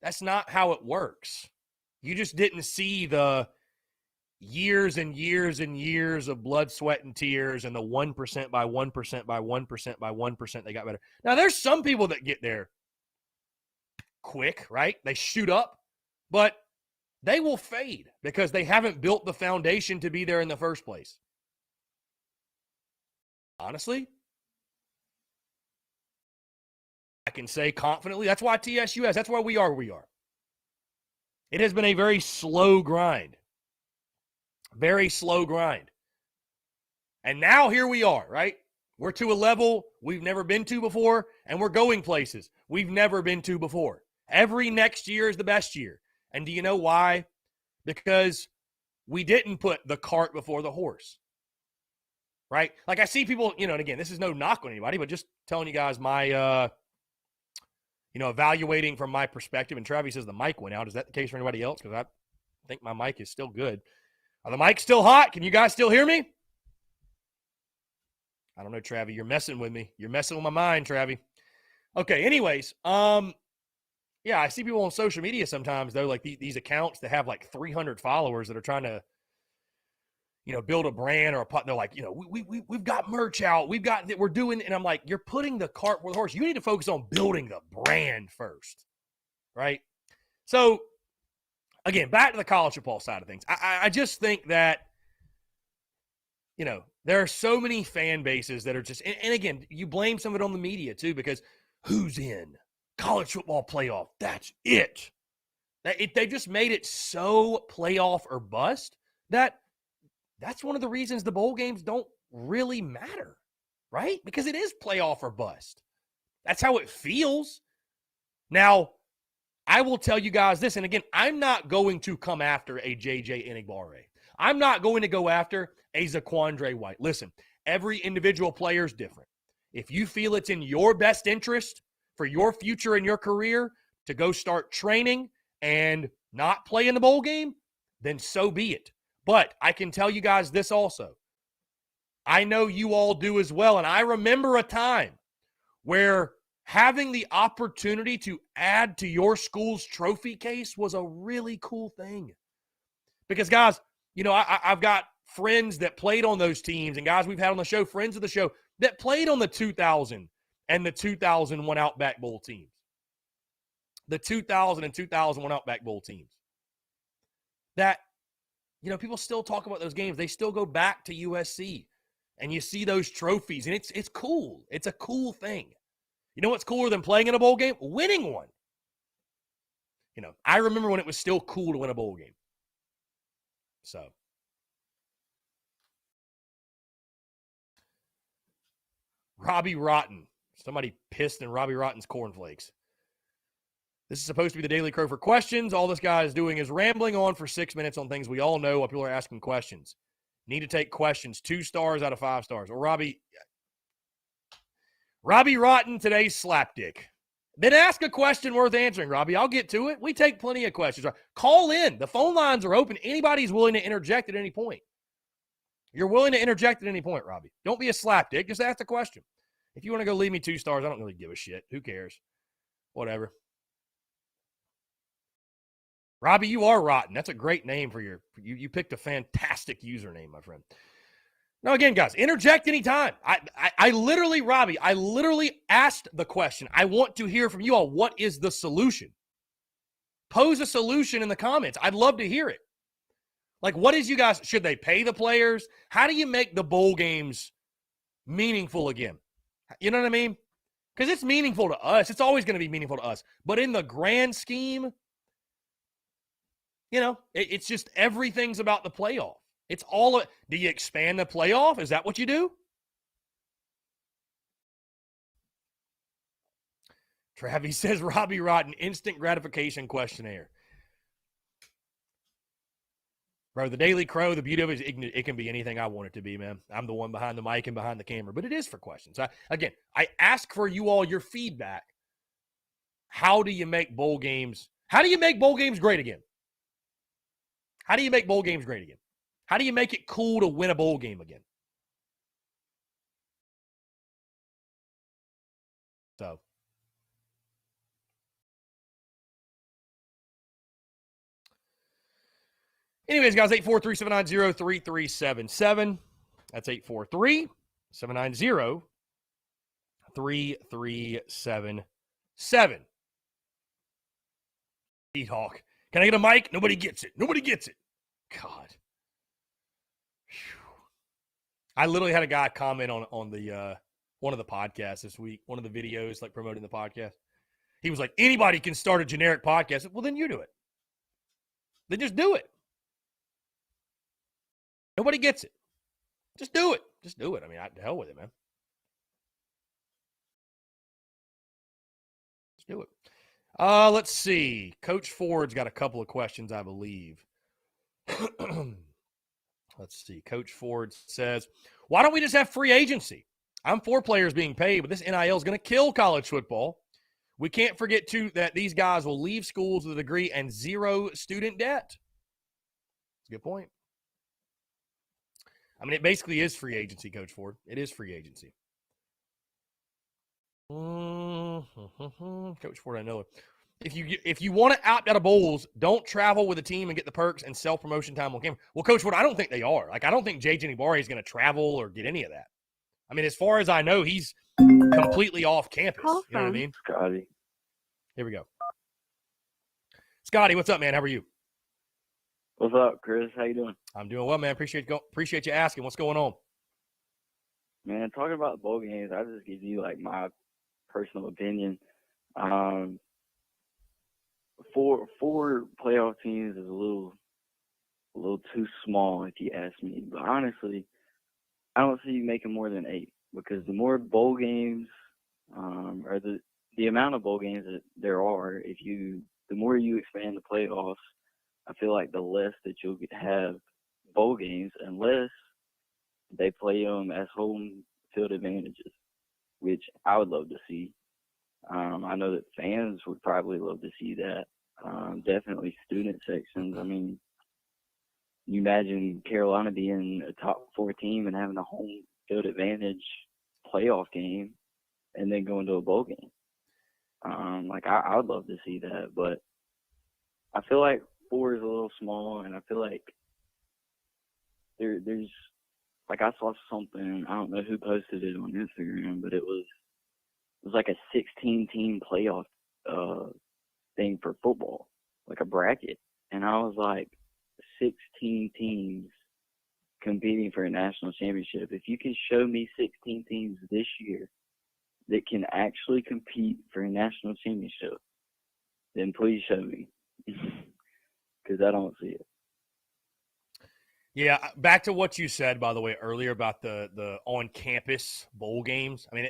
That's not how it works. You just didn't see the years and years and years of blood, sweat, and tears and the 1% by 1% by 1% by 1% they got better. Now, there's some people that get there quick, right? They shoot up, but they will fade because they haven't built the foundation to be there in the first place. Honestly, I can say confidently, that's why TSUS, that's why we are where we are. It has been a very slow grind. Very slow grind. And now here we are, right? We're to a level we've never been to before, and we're going places we've never been to before. Every next year is the best year. And do you know why? Because we didn't put the cart before the horse. Right? Like I see people, and again, this is no knock on anybody, but just telling you guys my, evaluating from my perspective. And Travis says the mic went out. Is that the case for anybody else? Because I think my mic is still good. Are the mics still hot? Can you guys still hear me? I don't know, Travis. You're messing with me. You're messing with my mind, Travis. Okay, anyways, yeah, I see people on social media sometimes, though, like these accounts that have like 300 followers that are trying to, build a brand or they're like, we've got merch out. We're doing, and I'm like, you're putting the cart before the horse. You need to focus on building the brand first, right? So, again, back to the college football side of things. I just think that, there are so many fan bases that are just, and again, you blame some of it on the media too, because who's in college football playoff? That's it. They just made it so playoff or bust that's one of the reasons the bowl games don't really matter, right? Because it is playoff or bust. That's how it feels. Now, I will tell you guys this, and again, I'm not going to come after a JJ Enagbare. I'm not going to go after a Zaquandre White. Listen, every individual player is different. If you feel it's in your best interest for your future and your career to go start training and not play in the bowl game, then so be it. But I can tell you guys this also. I know you all do as well, and I remember a time where having the opportunity to add to your school's trophy case was a really cool thing. Because, guys, I've got friends that played on those teams and guys we've had on the show, friends of the show, that played on the 2000 and the 2001 Outback Bowl teams. The 2000 and 2001 Outback Bowl teams. That, people still talk about those games. They still go back to USC. And you see those trophies, and it's cool. It's a cool thing. You know what's cooler than playing in a bowl game? Winning one. I remember when it was still cool to win a bowl game. So. Robbie Rotten. Somebody pissed in Robbie Rotten's cornflakes. This is supposed to be the Daily Crow for questions. All this guy is doing is rambling on for 6 minutes on things we all know while people are asking questions. Need to take questions. 2 stars out of 5 stars. Well, Robbie Rotten, today's slapdick. Then ask a question worth answering, Robbie. I'll get to it. We take plenty of questions. Call in. The phone lines are open. Anybody's willing to interject at any point. You're willing to interject at any point, Robbie. Don't be a slapdick. Just ask the question. If you want to go leave me 2 stars, I don't really give a shit. Who cares? Whatever. Robbie, you are rotten. That's a great name for you picked a fantastic username, my friend. Now, again, guys, interject anytime. I literally, Robbie, asked the question. I want to hear from you all. What is the solution? Pose a solution in the comments. I'd love to hear it. Like, what is you guys, should they pay the players? How do you make the bowl games meaningful again? You know what I mean? Because it's meaningful to us. It's always going to be meaningful to us. But in the grand scheme, it's just everything's about the playoff. It's all, do you expand the playoff? Is that what you do? Travis says, Robbie Rotten, instant gratification questionnaire. Bro, the Daily Crow, the beauty of it is it can be anything I want it to be, man. I'm the one behind the mic and behind the camera, but it is for questions. I ask for you all your feedback. How do you make bowl games great again? How do you make bowl games great again? How do you make it cool to win a bowl game again? So. Anyways, guys, 843-790-3377. That's 843-790-3377. Hawk. Can I get a mic? Nobody gets it. God. Whew. I literally had a guy comment on the one of the podcasts this week, one of the videos like promoting the podcast. He was like, anybody can start a generic podcast. Well, then you do it. Then just do it. Nobody gets it. Just do it. Just do it. I mean, to hell with it, man. Just do it. Let's see. Coach Ford's got a couple of questions, I believe. Let's see. Coach Ford says, why don't we just have free agency? I'm for players being paid, but this NIL is going to kill college football. We can't forget, too, that these guys will leave schools with a degree and 0 student debt. That's a good point. I mean, it basically is free agency, Coach Ford. It is free agency. Coach Ford, I know it. If you want to opt out of bowls, don't travel with a team and get the perks and self-promotion time on camera. Well, Coach Ford, I don't think they are. Like, I don't think J.J. Nibari is going to travel or get any of that. I mean, as far as I know, he's completely off campus. You know what I mean? Scotty. Here we go. Scotty, what's up, man? How are you? What's up, Chris? How you doing? I'm doing well, man. Appreciate you asking. What's going on? Man, talking about bowl games, I just give you like my personal opinion. Four playoff teams is a little too small, if you ask me. But honestly, I don't see you making more than 8 because the more bowl games, or the amount of bowl games that there are, the more you expand the playoffs, I feel like the less that you'll have bowl games unless they play them as home field advantages, which I would love to see. I know that fans would probably love to see that. Definitely student sections. I mean, you imagine Carolina being a top 4 team and having a home field advantage playoff game and then going to a bowl game. I would love to see that, but I feel like 4 is a little small, and I feel like there's like I saw something, I don't know who posted it on Instagram, but it was like a 16-team playoff thing for football, like a bracket. And I was like, 16 teams competing for a national championship. If you can show me 16 teams this year that can actually compete for a national championship, then please show me, because I don't see it. Yeah, back to what you said, by the way, earlier about the on-campus bowl games. I mean,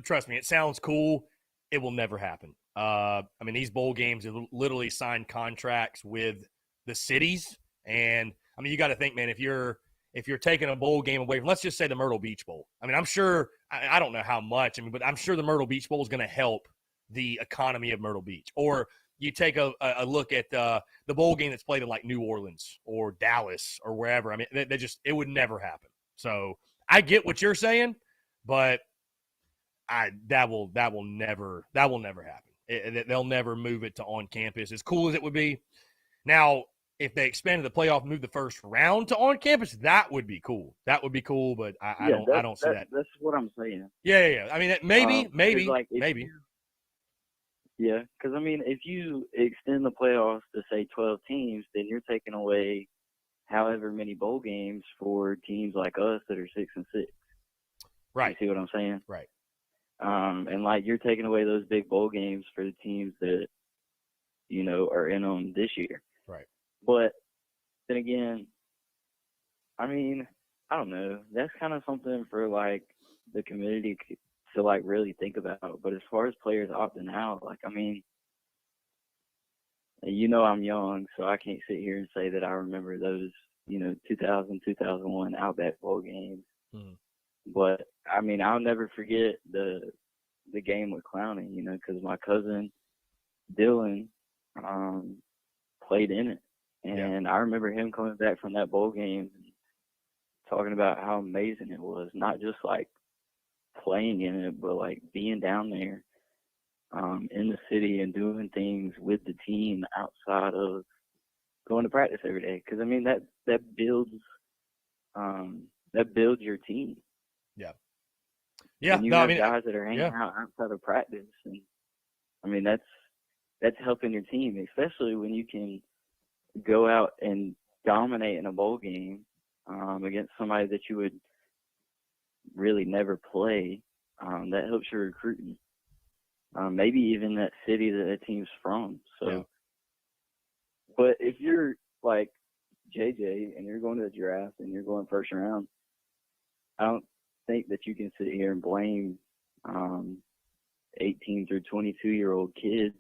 trust me, it sounds cool. It will never happen. I mean, these bowl games have literally signed contracts with the cities, and I mean, you got to think, man, if you're taking a bowl game away from, let's just say the Myrtle Beach Bowl. I mean, I'm sure, I don't know how much, I mean, but I'm sure the Myrtle Beach Bowl is going to help the economy of Myrtle Beach. Or you take a look at the bowl game that's played in like New Orleans or Dallas or wherever. I mean, it would never happen. So I get what you're saying, but that will never happen. They'll never move it to on campus. As cool as it would be. Now, if they expanded the playoff, and moved the first round to on campus, that would be cool. That would be cool, but I don't see that. That's what I'm saying. Yeah. I mean, maybe. Yeah, because I mean, if you extend the playoffs to say 12 teams, then you're taking away however many bowl games for teams like us that are 6-6. Right. You see what I'm saying? Right. And like you're taking away those big bowl games for the teams that are in on this year. Right. But then again, I mean, I don't know. That's kind of something for like the community to like really think about. But as far as players opting out, like, I mean, I'm young, so I can't sit here and say that I remember those, 2000, 2001 Outback Bowl games. Mm-hmm. But I mean, I'll never forget the game with Clowney, because my cousin Dylan played in it. And I remember him coming back from that bowl game and talking about how amazing it was, not just like playing in it, but like being down there in the city and doing things with the team outside of going to practice every day. Because I mean, that builds your team. Yeah. And you have guys that are hanging out outside of practice, and I mean that's helping your team, especially when you can go out and dominate in a bowl game against somebody that you would really never play. That helps your recruiting. Maybe even that city that the team's from. So, but if you're like JJ and you're going to the draft and you're going first round, I don't think that you can sit here and blame 18 through 22-year-old kids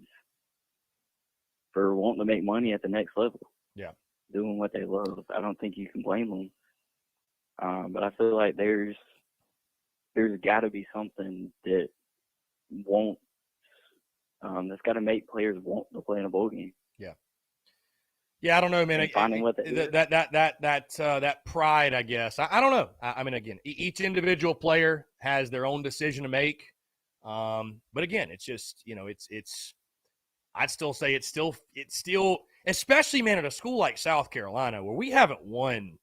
for wanting to make money at the next level. Yeah. Doing what they love. I don't think you can blame them. But I feel like there's got to be something that that's got to make players want to play in a bowl game. Yeah, I don't know, man. Finding what that pride, I guess. I don't know. I mean, again, each individual player has their own decision to make. But again, it's just, it's. I'd still say it's still, especially, man, at a school like South Carolina where we haven't won.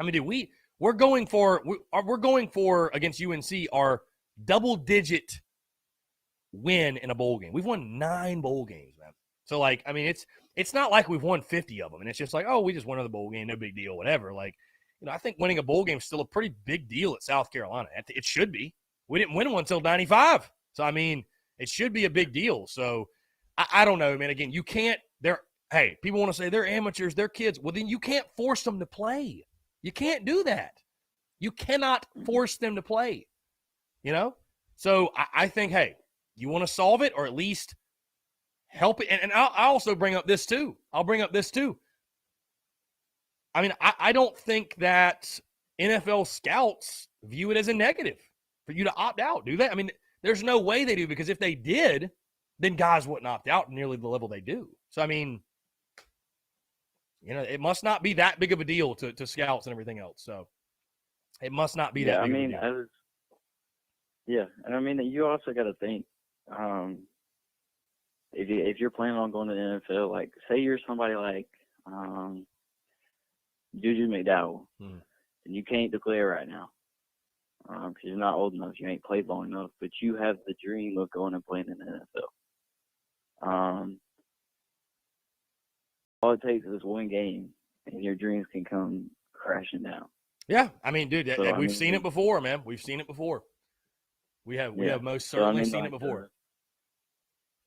I mean, dude, we're going for against UNC our double-digit win in a bowl game. We've won 9 bowl games, man. So, like, I mean, it's not like we've won 50 of them, and it's just like, oh, we just won another bowl game, no big deal, whatever. Like, I think winning a bowl game is still a pretty big deal at South Carolina. It should be. We didn't win one until 95. So, I mean, it should be a big deal. So, I don't know, man. Again, you can't – hey, people want to say they're amateurs, they're kids. Well, then you can't force them to play. You can't do that. You cannot force them to play, So, I think, hey, you want to solve it or at least – help it. And I'll also bring up this too. I mean, I don't think that NFL scouts view it as a negative for you to opt out, do they? I mean, there's no way they do, because if they did, then guys wouldn't opt out nearly the level they do. So, I mean, it must not be that big of a deal to scouts and everything else. So it must not be that big of a deal. And I mean, you also got to think, if you're planning on going to the NFL, like say you're somebody like Juju McDowell, Hmm. and you can't declare right now because you're not old enough. You ain't played long enough, but you have the dream of going and playing in the NFL. All it takes is one game, and your dreams can come crashing down. Yeah, I mean, dude, So, we've seen it before, man. We've seen it before. We have most So, I certainly mean, seen like, it before.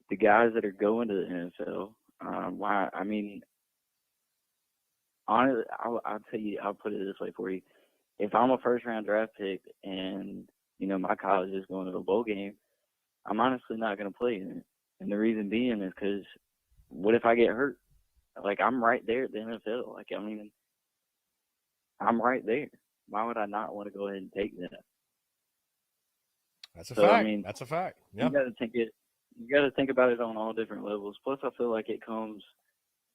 The guys that are going to the NFL, why? I mean, honestly, I'll tell you, I'll put it this way for you. If I'm a first-round draft pick and, you know, my college is going to a bowl game, I'm honestly not going to play in it. And the reason being is because what if I get hurt? Like, I'm right there at the NFL. Like, I mean, I'm right there. Why would I not want to go ahead and take that? That's a So, I fact. mean, That's a fact. Yeah. You got to think about it on all different levels. Plus, I feel like it comes,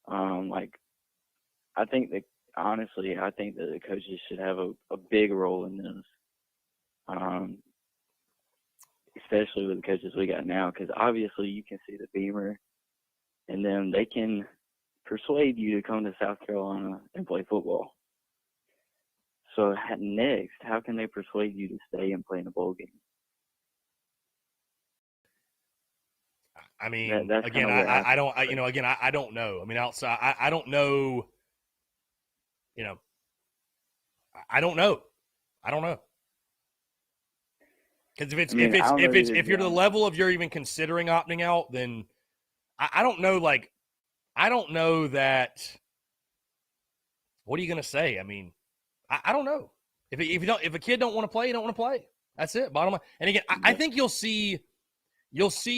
like, I think that honestly, I think that the coaches should have a big role in this, especially with the coaches we got now, because obviously you can see the Beamer, and then they can persuade you to come to South Carolina and play football. So next, how can they persuade you to stay and play in a bowl game? I mean, That's again, kinda where I don't, I don't know. I mean, outside, I don't know. You know, I don't know. I don't know. Because if you're to the level of you're even considering opting out, then I don't know. Like, I don't know that. What are you going to say? I mean, I don't know. If a kid don't want to play, you don't want to play. That's it. Bottom line. And again, I think you'll see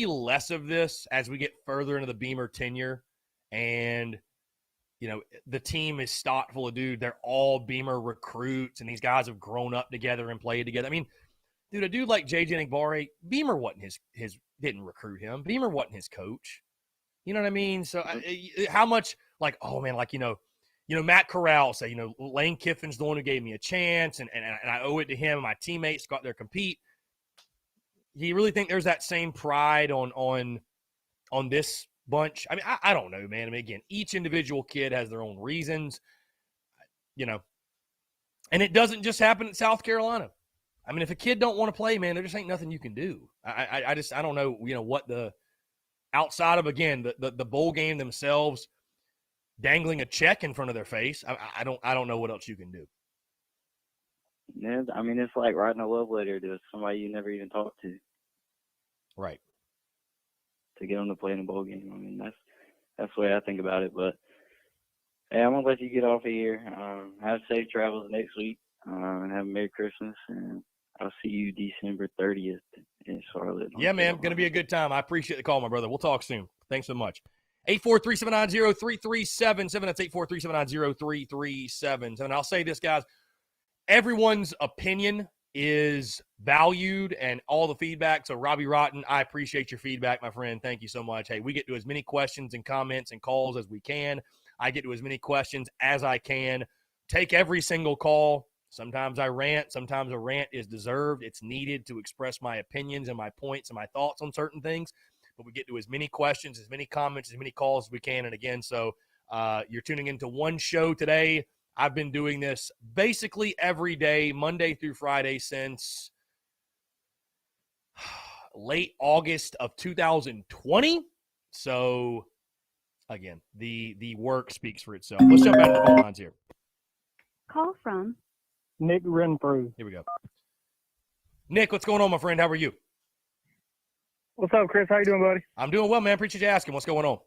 less of this as we get further into the Beamer tenure, and you know the team is stocked full of dude. They're all Beamer recruits, and these guys have grown up together and played together. I mean, dude, a dude like JJ Enagbare, Beamer wasn't his didn't recruit him. Beamer wasn't his coach. You know what I mean? So how much like, oh man, like Matt Corral say, Lane Kiffin's the one who gave me a chance, and I owe it to him. My teammates got there to compete. Do you really think there's that same pride on this bunch? I mean, I don't know, man. I mean, again, each individual kid has their own reasons, and it doesn't just happen at South Carolina. I mean, if a kid don't want to play, man, there just ain't nothing you can do. I don't know, what the outside of, again, the bowl game themselves dangling a check in front of their face. I don't know what else you can do. Yeah, I mean, it's like writing a love letter to somebody you never even talked to. Right. To get them to play in a bowl game. I mean, that's the way I think about it. But hey, I'm gonna let you get off of here. Have safe travels next week, and have a Merry Christmas. And I'll see you December 30th in Charlotte. Yeah, man, gonna be a good time. I appreciate the call, my brother. We'll talk soon. Thanks so much. 843-790-3377. That's 843-790-3377. I'll say this, guys. Everyone's opinion is valued and all the feedback. So, Robbie Rotten, I appreciate your feedback, my friend. Thank you so much. Hey, we get to as many questions and comments and calls as we can. I get to as many questions as I can. Take every single call. Sometimes I rant. Sometimes a rant is deserved. It's needed to express my opinions and my points and my thoughts on certain things. But we get to as many questions, as many comments, as many calls as we can. And again, so you're tuning into one show today. I've been doing this basically every day, Monday through Friday, since late August of 2020. So, again, the work speaks for itself. Let's jump back to the phone lines here. Call from Nick Renfrew. Here we go. Nick, what's going on, my friend? How are you? What's up, Chris? How you doing, buddy? I'm doing well, man. Appreciate you asking. What's going on?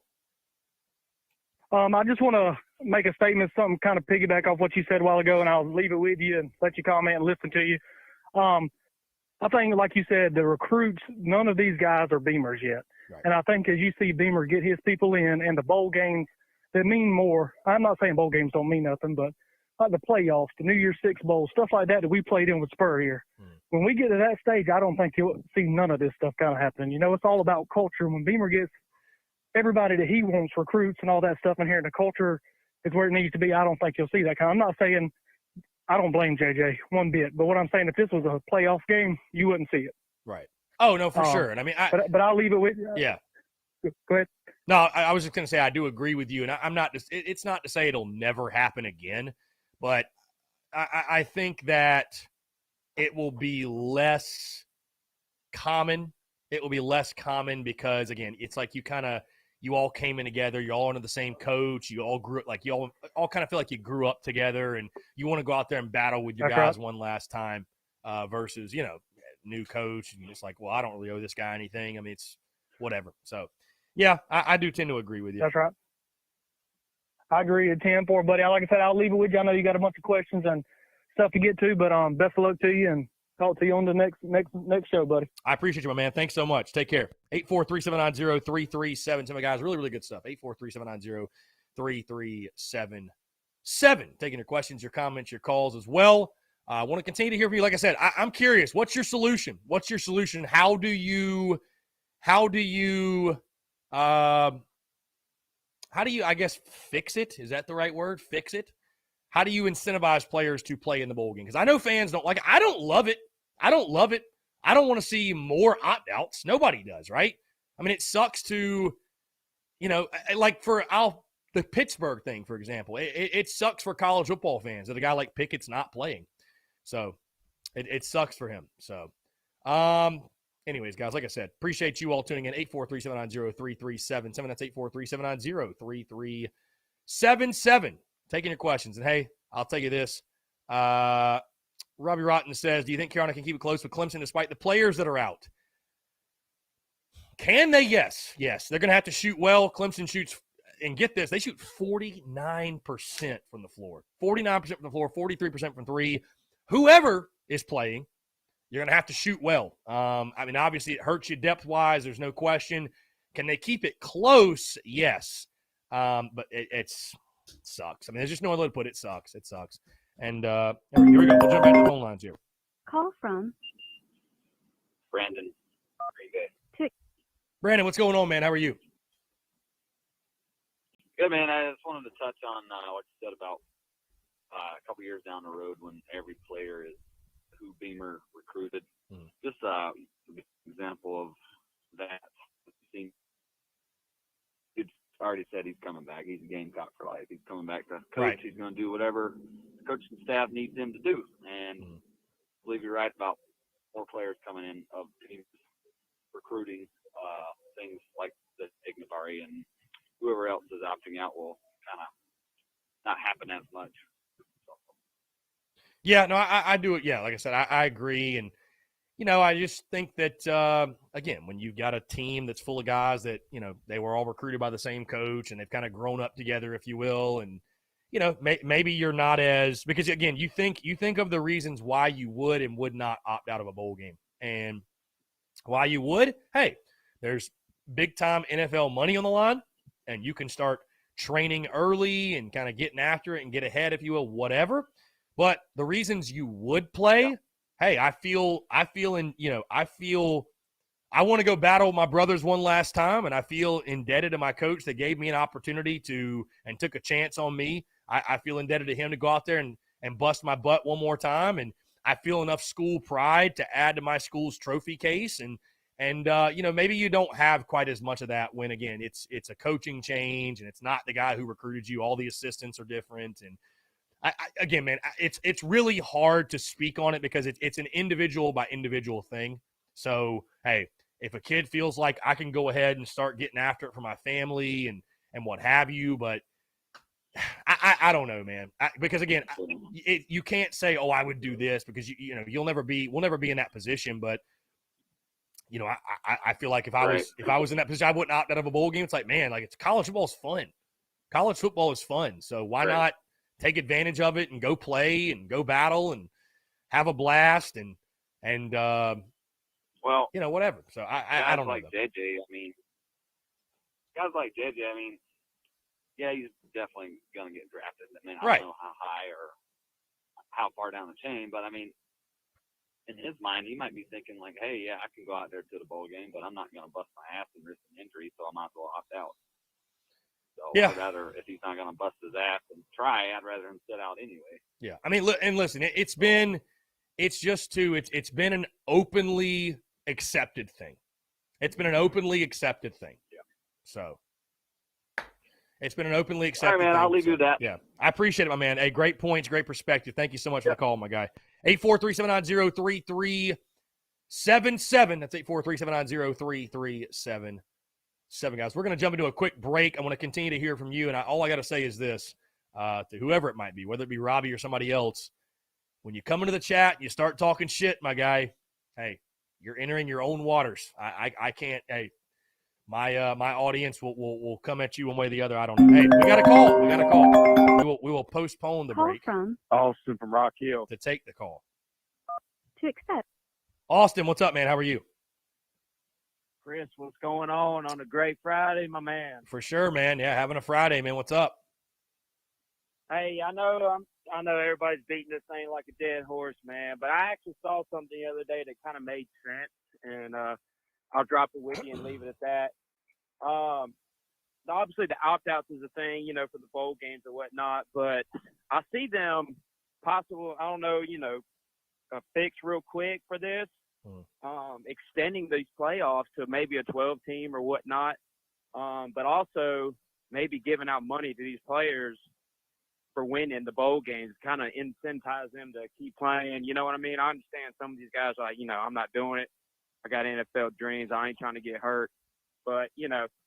I just want to make a statement, something kind of piggyback off what you said a while ago, and I'll leave it with you and let you comment and listen to you. I think, like you said, the recruits, none of these guys are Beamers yet. Right. And I think as you see Beamer get his people in and the bowl games that mean more, I'm not saying bowl games don't mean nothing, but like the playoffs, the New Year's Six Bowl, stuff like that we played in with Spur here. When we get to that stage, I don't think you'll see none of this stuff kind of happening. It's all about culture. When Beamer gets everybody that he wants, recruits and all that stuff in here, and the culture is where it needs to be, I don't think you'll see that kind of. I'm not saying I don't blame JJ one bit, but what I'm saying, if this was a playoff game, you wouldn't see it. Right. Oh, no, for sure. And I mean, but I'll leave it with you. Yeah. Go ahead. No, I was just going to say I do agree with you, and I'm not. It's not to say it'll never happen again, But I think that it will be less common. It will be less common because, again, it's like you all came in together. You're all under the same coach. You all grew up, like you all kind of feel like you grew up together, and you want to go out there and battle with your That's guys right. one last time versus, new coach. And you're just like, well, I don't really owe this guy anything. I mean, it's whatever. So, yeah, I do tend to agree with you. That's right. I agree at 10-4, buddy. Like I said, I'll leave it with you. I know you got a bunch of questions and stuff to get to, but best of luck to you, and talk to you on the next show, buddy. I appreciate you, my man. Thanks so much. Take care. 843-790-3377, guys. Really, really good stuff. 843-790-3377. Taking your questions, your comments, your calls as well. I want to continue to hear from you. Like I said, I'm curious. What's your solution? How do you, I guess, fix it? Is that the right word? Fix it? How do you incentivize players to play in the bowl game? Because I know fans don't like it. I don't love it. I don't want to see more opt-outs. Nobody does, right? I mean, it sucks to, like the Pittsburgh thing, for example. It sucks for college football fans that a guy like Pickett's not playing. So it sucks for him. So, anyways, guys, like I said, appreciate you all tuning in. 843-790-3377. That's 843-790-3377. Taking your questions. And, hey, I'll tell you this. Robbie Rotten says, do you think Carolina can keep it close with Clemson despite the players that are out? Can they? Yes. They're going to have to shoot well. Clemson shoots, and get this, they shoot 49% from the floor. 49% from the floor, 43% from three. Whoever is playing, you're going to have to shoot well. I mean, obviously, it hurts you depth-wise. There's no question. Can they keep it close? Yes. But it sucks. I mean, there's just no other way to put it. It sucks. It sucks. And here we go. We'll jump back to the phone lines here. Call from Brandon. Brandon, what's going on, man? How are you? Good, man. I just wanted to touch on what you said about a couple years down the road when every player is who Beamer recruited. Just an example of that. He's already said he's coming back. He's a Gamecock for life. He's coming back to coach. Right. He's going to do whatever the coaching staff needs him to do. And I believe you're right about more players coming in of teams recruiting. Things like the Ignabari and whoever else is opting out will kind of not happen as much. Yeah, no, I do it. Yeah, like I said, I agree. And, I just think that, again, when you've got a team that's full of guys that, they were all recruited by the same coach and they've kind of grown up together, if you will. And, maybe you're not as – because, again, you think of the reasons why you would and would not opt out of a bowl game. And why you would, hey, there's big-time NFL money on the line, and you can start training early and kind of getting after it and get ahead, if you will, whatever. But the reasons you would play, hey, I want to go battle my brothers one last time, and I feel indebted to my coach that gave me an opportunity and took a chance on me. I feel indebted to him to go out there and bust my butt one more time, and I feel enough school pride to add to my school's trophy case. And maybe you don't have quite as much of that when, again, it's a coaching change and it's not the guy who recruited you. All the assistants are different. And again, man, it's really hard to speak on it because it's an individual by individual thing. So, hey, if a kid feels like I can go ahead and start getting after it for my family and what have you, but I don't know, man. Because again, you can't say, oh, I would do this because we'll never be in that position. But I feel like if I was in that position, I wouldn't opt out of a bowl game. It's like, man, like, it's college football is fun. College football is fun. So why not take advantage of it and go play and go battle and have a blast and whatever. So I don't know. Guys like JJ, I mean, yeah, he's definitely going to get drafted. I mean, I don't know how high or how far down the chain, but I mean, in his mind, he might be thinking like, hey, yeah, I can go out there to the bowl game, but I'm not going to bust my ass and risk an injury, so I might as well opt out. So I'd rather, if he's not going to bust his ass and try, I'd rather him sit out anyway. Yeah. I mean, and listen, it's been an openly accepted thing. It's been an openly accepted thing. Yeah. So It's been an openly All accepted right, man. thing, I'll leave you with that. Yeah, I appreciate it, my man. Hey, great points, great perspective. Thank you so much for the call, my guy. 843-790-3377. That's 843-790-3377. Guys. We're going to jump into a quick break. I want to continue to hear from you, and all I got to say is this to whoever it might be, whether it be Robbie or somebody else. When you come into the chat and you start talking shit, my guy, hey, you're entering your own waters. I can't. Hey, my audience will come at you one way or the other. I don't know. Hey, we got a call. We will postpone the Call break from Austin from Rock Hill. to take the call. to accept. Austin, what's up, man? How are you? Chris, what's going on a great Friday, my man? For sure, man. Yeah, having a Friday, man. What's up? Hey, I know everybody's beating this thing like a dead horse, man, but I actually saw something the other day that kind of made sense, and I'll drop it with you and leave it at that. Obviously, the opt-outs is a thing, for the bowl games or whatnot, but I see them possible, I don't know, a fix real quick for this, extending these playoffs to maybe a 12-team or whatnot, but also maybe giving out money to these players for winning the bowl games, kind of incentivize them to keep playing. You know what I mean? I understand some of these guys are like, I'm not doing it. I got NFL dreams. I ain't trying to get hurt. But,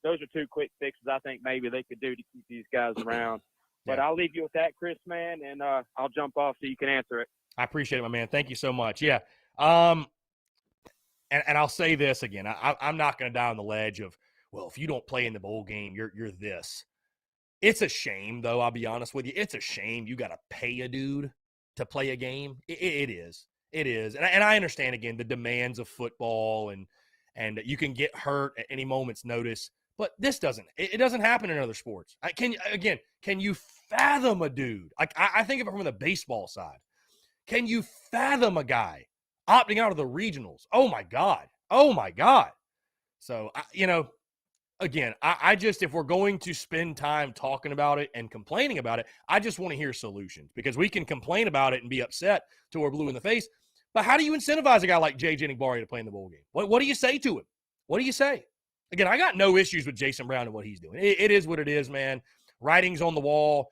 those are two quick fixes I think maybe they could do to keep these guys around. But I'll leave you with that, Chris, man, and I'll jump off so you can answer it. I appreciate it, my man. Thank you so much. Yeah. And I'll say this again. I'm not going to die on the ledge of, well, if you don't play in the bowl game, you're this. It's a shame, though, I'll be honest with you. It's a shame you got to pay a dude to play a game. It is. It is. And I understand, again, the demands of football and you can get hurt at any moment's notice. But this doesn't. It doesn't happen in other sports. Can you fathom a dude? Like I think of it from the baseball side. Can you fathom a guy opting out of the regionals? Oh, my God. So, again, I just, if we're going to spend time talking about it and complaining about it, I just want to hear solutions, because we can complain about it and be upset till we're blue in the face. But how do you incentivize a guy like J.J. Enagbare to play in the bowl game? What do you say to him? What do you say? Again, I got no issues with Jason Brown and what he's doing. It is what it is, man. Writing's on the wall.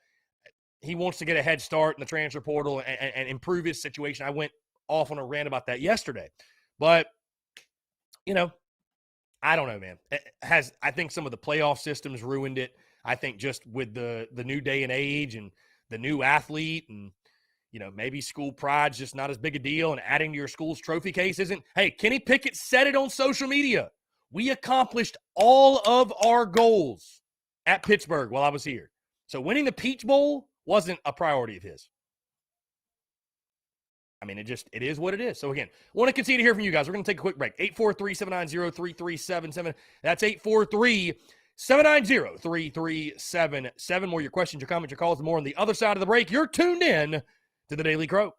He wants to get a head start in the transfer portal and improve his situation. I went off on a rant about that yesterday. But, I don't know, man. I think some of the playoff systems ruined it. I think just with the new day and age and the new athlete and, maybe school pride's just not as big a deal, and adding to your school's trophy case isn't. Hey, Kenny Pickett said it on social media. We accomplished all of our goals at Pittsburgh while I was here. So winning the Peach Bowl wasn't a priority of his. I mean, it is what it is. So, again, I want to continue to hear from you guys. We're going to take a quick break. 843-790-3377. That's 843-790-3377. More your questions, your comments, your calls, and more on the other side of the break. You're tuned in to the Daily Crow.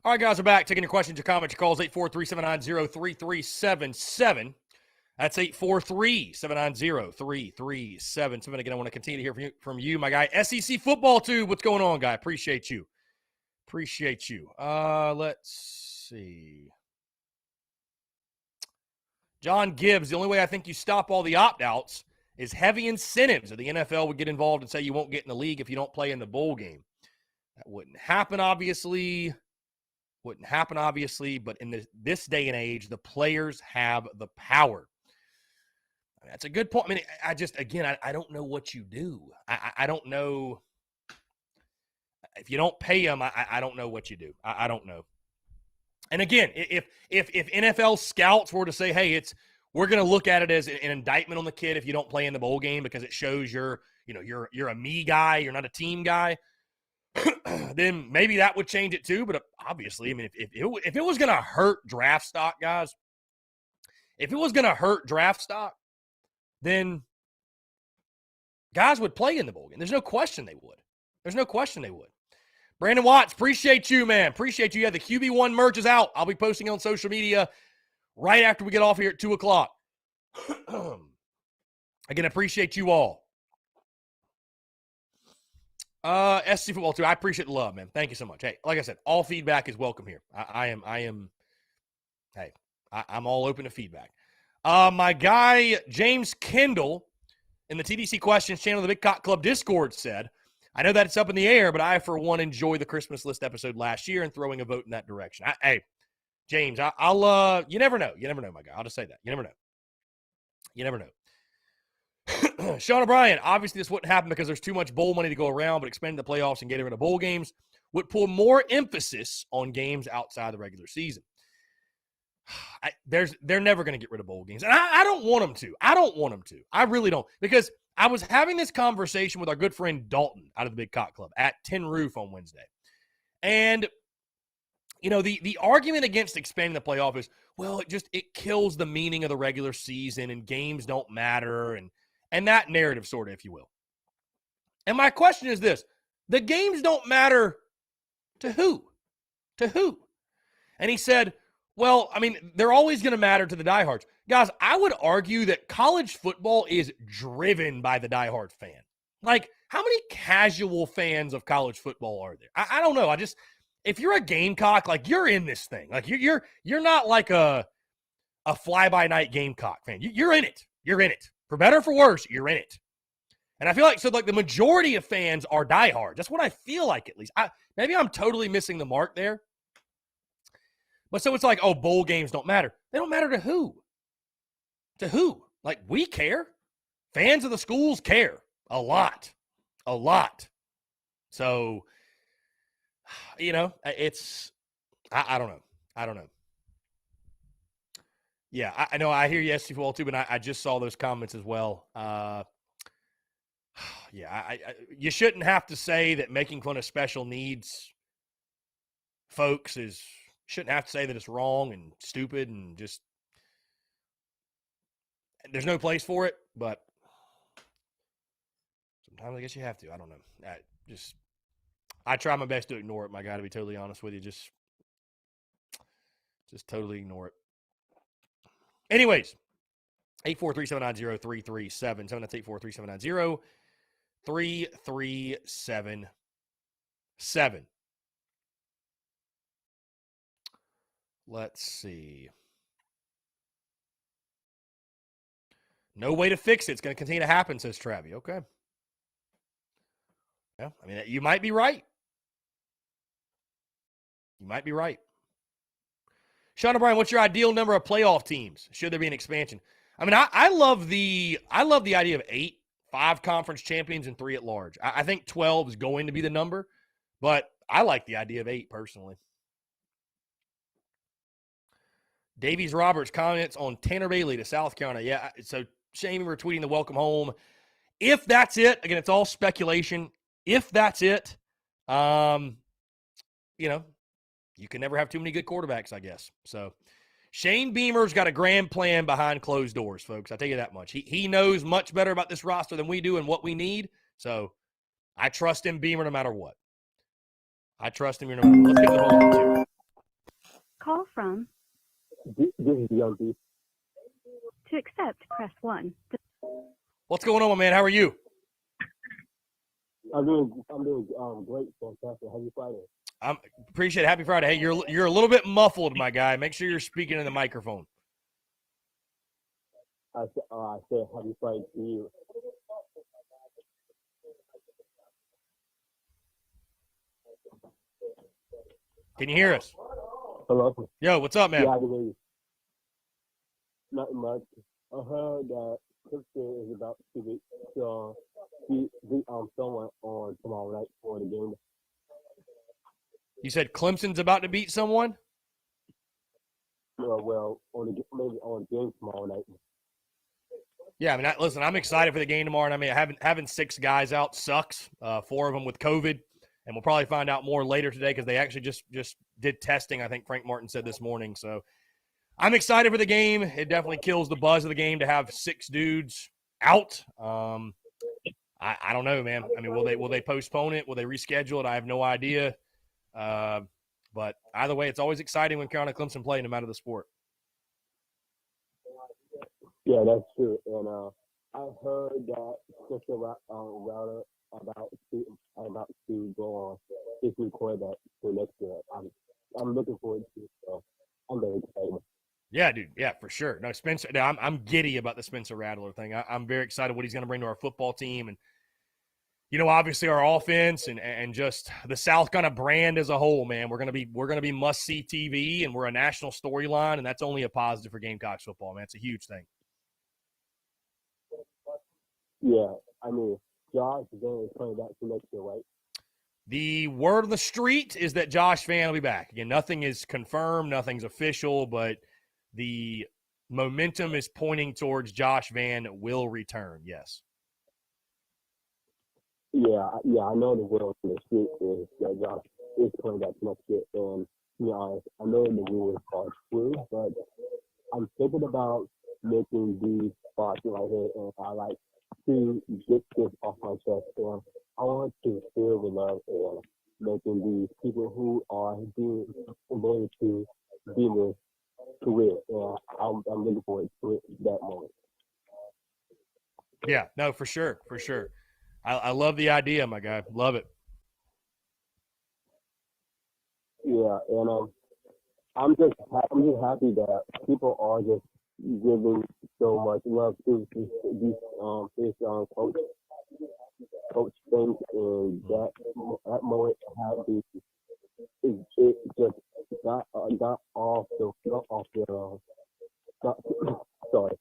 All right, guys, we're back. Taking your questions, your comments, your calls, 843-790-3377. That's 843-790-3377. Again, I want to continue to hear from you, my guy. SEC Football Tube, what's going on, guy? Appreciate you. Let's see. John Gibbs, the only way I think you stop all the opt-outs is heavy incentives, or the NFL would get involved and say you won't get in the league if you don't play in the bowl game. That wouldn't happen, obviously. But in this day and age, the players have the power. That's a good point. I mean, I don't know what you do. I don't know. If you don't pay them, I don't know what you do. I don't know. And again, if NFL scouts were to say, hey, we're going to look at it as an indictment on the kid if you don't play in the bowl game because it shows you're a me guy, you're not a team guy, then maybe that would change it too. But obviously, I mean, if it was going to hurt draft stock, guys, then guys would play in the bowl game. There's no question they would. Brandon Watts, appreciate you, man. Appreciate you. Yeah, the QB1 merch is out. I'll be posting on social media right after we get off here at 2 o'clock. Again, appreciate you all. SC Football too. I appreciate the love, man. Thank you so much. Hey, like I said, all feedback is welcome here. I'm all open to feedback. My guy, James Kendall, in the TDC Questions channel of the Big Cock Club Discord said, I know that it's up in the air, but I, for one, enjoy the Christmas list episode last year and throwing a vote in that direction. Hey, James, I'll you never know. You never know, my guy. I'll just say that. You never know. Sean O'Brien, obviously this wouldn't happen because there's too much bowl money to go around, but expanding the playoffs and getting rid of bowl games would put more emphasis on games outside the regular season. They're never going to get rid of bowl games. And I don't want them to. I really don't. Because I was having this conversation with our good friend Dalton out of the Big Cock Club at Tin Roof on Wednesday. And, the argument against expanding the playoff is, well, it kills the meaning of the regular season and games don't matter and that narrative, sort of, if you will. And my question is this. The games don't matter to who? And he said, well, I mean, they're always going to matter to the diehards. Guys, I would argue that college football is driven by the diehard fan. Like, how many casual fans of college football are there? I don't know. If you're a Gamecock, like, you're in this thing. Like, you're not like a fly-by-night Gamecock fan. You're in it. For better or for worse, you're in it. And I feel like, the majority of fans are diehard. That's what I feel like, at least. Maybe I'm totally missing the mark there. But so it's like, oh, bowl games don't matter. They don't matter to who? Like, we care. Fans of the schools care a lot. So, it's, I don't know. Yeah, I know. I hear you, SC Football too, but I just saw those comments as well. You shouldn't have to say that making fun of special needs folks shouldn't have to say that it's wrong and stupid and just there's no place for it, but sometimes I guess you have to. I don't know. I try my best to ignore it, my guy, to be totally honest with you. Just totally ignore it. Anyways, 843-790-3377. That's 843-790-3377. Let's see. No way to fix it. It's going to continue to happen, says Travie. Okay. Yeah, I mean, you might be right. Sean O'Brien, what's your ideal number of playoff teams? Should there be an expansion? I mean, I love the idea of 8, 5 conference champions and 3 at large. I think 12 is going to be the number, but I like the idea of 8 personally. Davies Roberts comments on Tanner Bailey to South Carolina. Yeah, so Shane retweeting the welcome home. If that's it, again, it's all speculation. If that's it, you can never have too many good quarterbacks, I guess. So Shane Beamer's got a grand plan behind closed doors, folks. I'll tell you that much. He knows much better about this roster than we do and what we need. So I trust in Beamer no matter what. Let's get the phone. Call from. This is Young D. To accept, press 1. What's going on, my man? How are you? I'm doing great, fantastic. Happy Friday. Appreciate it. Happy Friday. Hey, you're a little bit muffled, my guy. Make sure you're speaking in the microphone. I said happy Friday to you. Can you hear us? Hello. Yo, what's up, man? Yeah, I can hear you. Nothing much. I heard that Clifton is about to beat someone on tomorrow night for the game. You said Clemson's about to beat someone? Well, maybe on the game tomorrow night. Yeah, I mean, listen, I'm excited for the game tomorrow. And I mean, having 6 guys out sucks. 4 of them with COVID, and we'll probably find out more later today because they actually just did testing. I think Frank Martin said this morning. So I'm excited for the game. It definitely kills the buzz of the game to have 6 dudes out. I don't know, man. I mean, will they postpone it? Will they reschedule it? I have no idea. But either way, it's always exciting when Carolina Clemson play, no matter the sport. Yeah, that's true. And I heard that Spencer Rattler about to go on this new quarterback for next year. I'm looking forward to it. So I'm very excited. Yeah, dude. Yeah, for sure. No, Spencer. I'm giddy about the Spencer Rattler thing. I'm very excited what he's going to bring to our football team, and obviously our offense and just the South kind of brand as a whole. Man, we're gonna be must see TV, and we're a national storyline, and that's only a positive for Gamecocks football. Man, it's a huge thing. Yeah, I mean, Josh Vann is coming back to next year, right? The word on the street is that Josh Vann will be back. Again, nothing is confirmed, nothing's official, but the momentum is pointing towards Josh Vann will return. Yes. Yeah, I know the word on the street is that Josh is coming back next year, and to be honest, I know the rules are true, but I'm thinking about making these spots right here, and I like to get this off my chest, and I want to feel the love and making these people who are being promoted to be this career, and I'm looking forward to that moment. Yeah, no, for sure. I love the idea, my guy. Love it. Yeah, and I'm just happy that people are just giving so much love to these coach things, and that moment it just got off the sorry.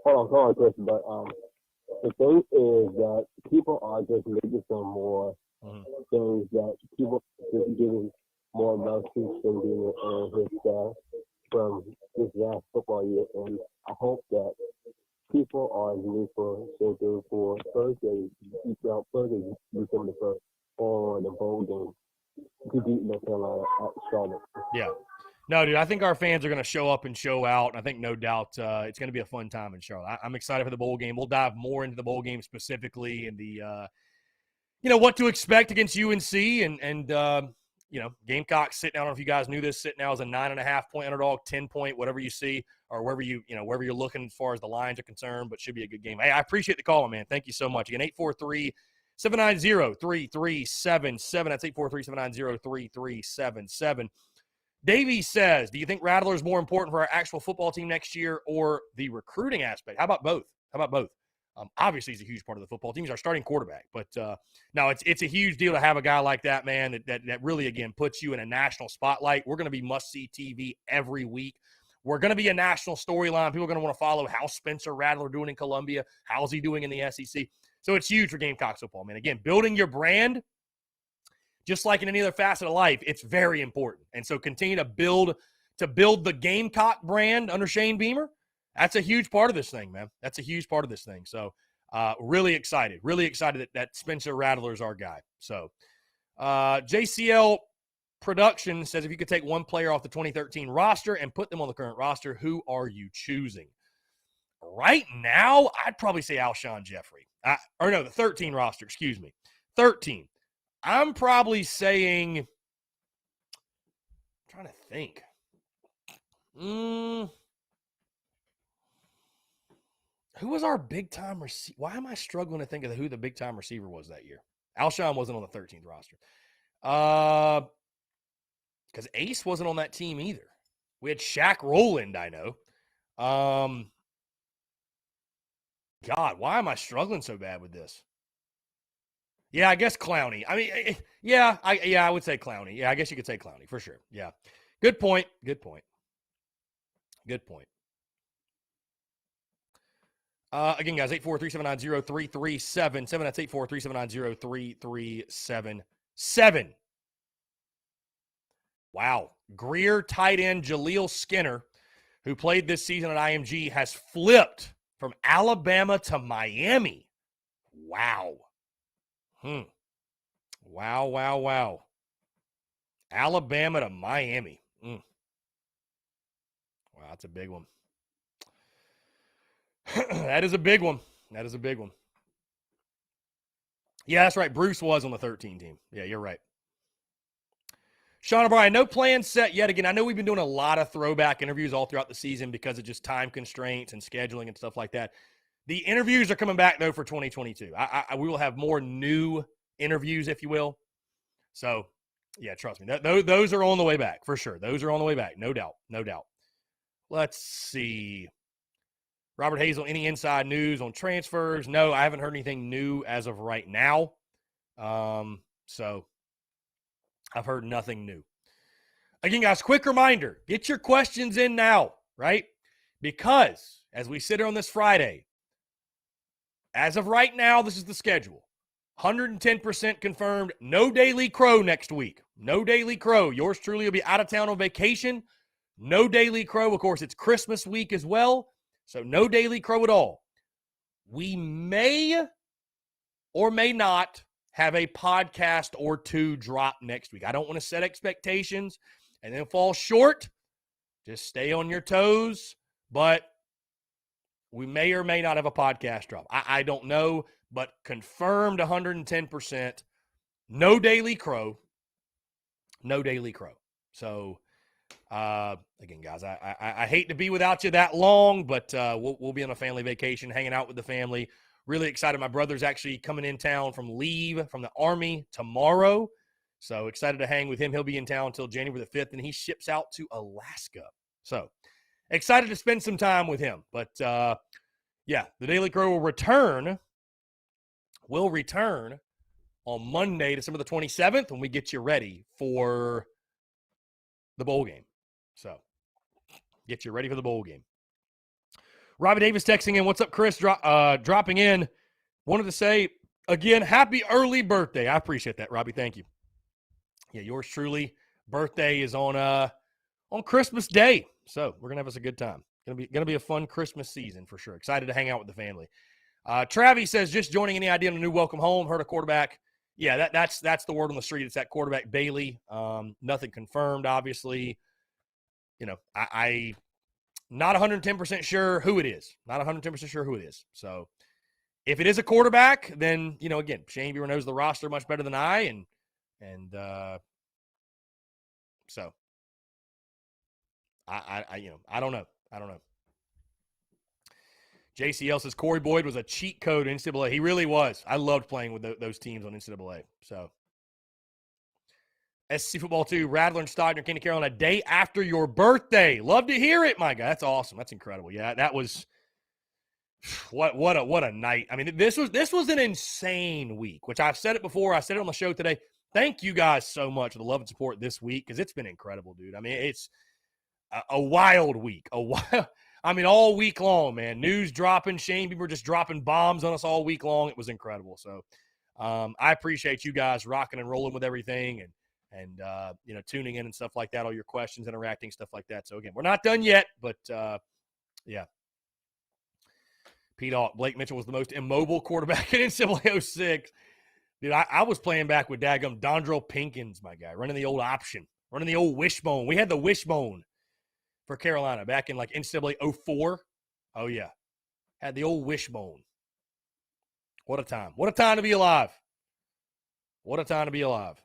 Hold on, Chris, but the thing is that people are just making some more things that people just giving more love to Shindy and his staff from this last football year, and I hope that people are rooting for Shindy for Thursday December 1st on the bowl game to beat North Carolina at Charlotte. Yeah. No, dude, I think our fans are going to show up and show out, and I think no doubt it's going to be a fun time in Charlotte. I'm excited for the bowl game. We'll dive more into the bowl game specifically and the, what to expect against UNC and Gamecocks sitting. I don't know if you guys knew this. Sitting now as a 9.5-point underdog, 10-point, whatever you see, or wherever wherever you're looking as far as the lines are concerned. But should be a good game. Hey, I appreciate the call, man. Thank you so much. Again, 843-790-3377. That's 843-790-3377. Davey says, do you think Rattler is more important for our actual football team next year or the recruiting aspect? How about both? Obviously, he's a huge part of the football team. He's our starting quarterback. But, no, it's a huge deal to have a guy like that, man, that really, again, puts you in a national spotlight. We're going to be must-see TV every week. We're going to be a national storyline. People are going to want to follow how's Spencer Rattler doing in Columbia, how's he doing in the SEC. So it's huge for Gamecocks football, man. Again, building your brand, just like in any other facet of life, it's very important. And so continue to build the Gamecock brand under Shane Beamer. That's a huge part of this thing, man. That's a huge part of this thing. So really excited that Spencer Rattler is our guy. So JCL Production says, if you could take one player off the 2013 roster and put them on the current roster, who are you choosing? Right now, I'd probably say Alshon Jeffrey. The 13 roster, excuse me. 13. I'm probably saying, I'm trying to think. Who was our big-time receiver? Why am I struggling to think of who the big-time receiver was that year? Alshon wasn't on the 13th roster. Because Ace wasn't on that team either. We had Shaq Rowland, I know. God, why am I struggling so bad with this? Yeah, I guess Clowney. I mean, I would say Clowney. Yeah, I guess you could say Clowney for sure. Yeah. Good point. Again, guys, 843-790-3377. That's 843-790-3377. Wow. Greer tight end Jaleel Skinner, who played this season at IMG, has flipped from Alabama to Miami. Wow. Wow. Alabama to Miami. Wow, that's a big one. That is a big one. Yeah, that's right. Bruce was on the 13 team. Yeah, you're right. Sean O'Brien, no plan set yet. Again, I know we've been doing a lot of throwback interviews all throughout the season because of just time constraints and scheduling and stuff like that. The interviews are coming back, though, for 2022. We will have more new interviews, if you will. So, yeah, trust me. Those are on the way back, for sure. Those are on the way back. No doubt. Let's see. Robert Hazel, any inside news on transfers? No, I haven't heard anything new as of right now. So I've heard nothing new. Again, guys, quick reminder, get your questions in now, right? Because as we sit here on this Friday, as of right now, this is the schedule. 110% confirmed. No Daily Crow next week. No Daily Crow. Yours truly will be out of town on vacation. No Daily Crow. Of course, it's Christmas week as well. So no Daily Crow at all. We may or may not have a podcast or two drop next week. I don't want to set expectations and then fall short. Just stay on your toes. But we may or may not have a podcast drop. I don't know, but confirmed 110%. No Daily Crow. No Daily Crow. So, again, guys, I hate to be without you that long, but we'll be on a family vacation, hanging out with the family. Really excited. My brother's actually coming in town from leave from the Army tomorrow. So excited to hang with him. He'll be in town until January the 5th, and he ships out to Alaska. So excited to spend some time with him. But, yeah, the Daily Crow will return on Monday, December the 27th, when we get you ready for the bowl game. So get you ready for the bowl game. Robbie Davis texting in. What's up, Chris? Dropping in. Wanted to say, again, happy early birthday. I appreciate that, Robbie. Thank you. Yeah, yours truly. Birthday is on Christmas Day. So we're going to have us a good time. Gonna be a fun Christmas season for sure. Excited to hang out with the family. Travis says, just joining, any idea on a new welcome home? Heard a quarterback. Yeah, that's the word on the street. It's that quarterback Bailey. Nothing confirmed, obviously. You know, I not 110% sure who it is. Not 110% sure who it is. So if it is a quarterback, then, you know, again, Shane Beaver knows the roster much better than I, and so I don't know. JCL says Corey Boyd was a cheat code in NCAA. He really was. I loved playing with those teams on NCAA. So SC Football 2, Radler and Stodner, Kenny Carroll, on a day after your birthday. Love to hear it, my guy. That's awesome. That's incredible. Yeah, that was what a night. I mean, this was an insane week, which I've said it before. I said it on the show today. Thank you guys so much for the love and support this week, because it's been incredible, dude. I mean, it's a wild week. I mean, all week long, man. News dropping. Shane Beaver just dropping bombs on us all week long. It was incredible. So I appreciate you guys rocking and rolling with everything and you know, tuning in and stuff like that, all your questions, interacting, stuff like that. So, again, we're not done yet, but, yeah. Pete Hawk, Blake Mitchell was the most immobile quarterback in NCAA 06. Dude, I was playing back with daggum Dondrell Pinkins, my guy, running the old option, running the old wishbone. We had the wishbone for Carolina back in, like, NCAA 04. Oh, yeah. Had the old wishbone. What a time. What a time to be alive. What a time to be alive.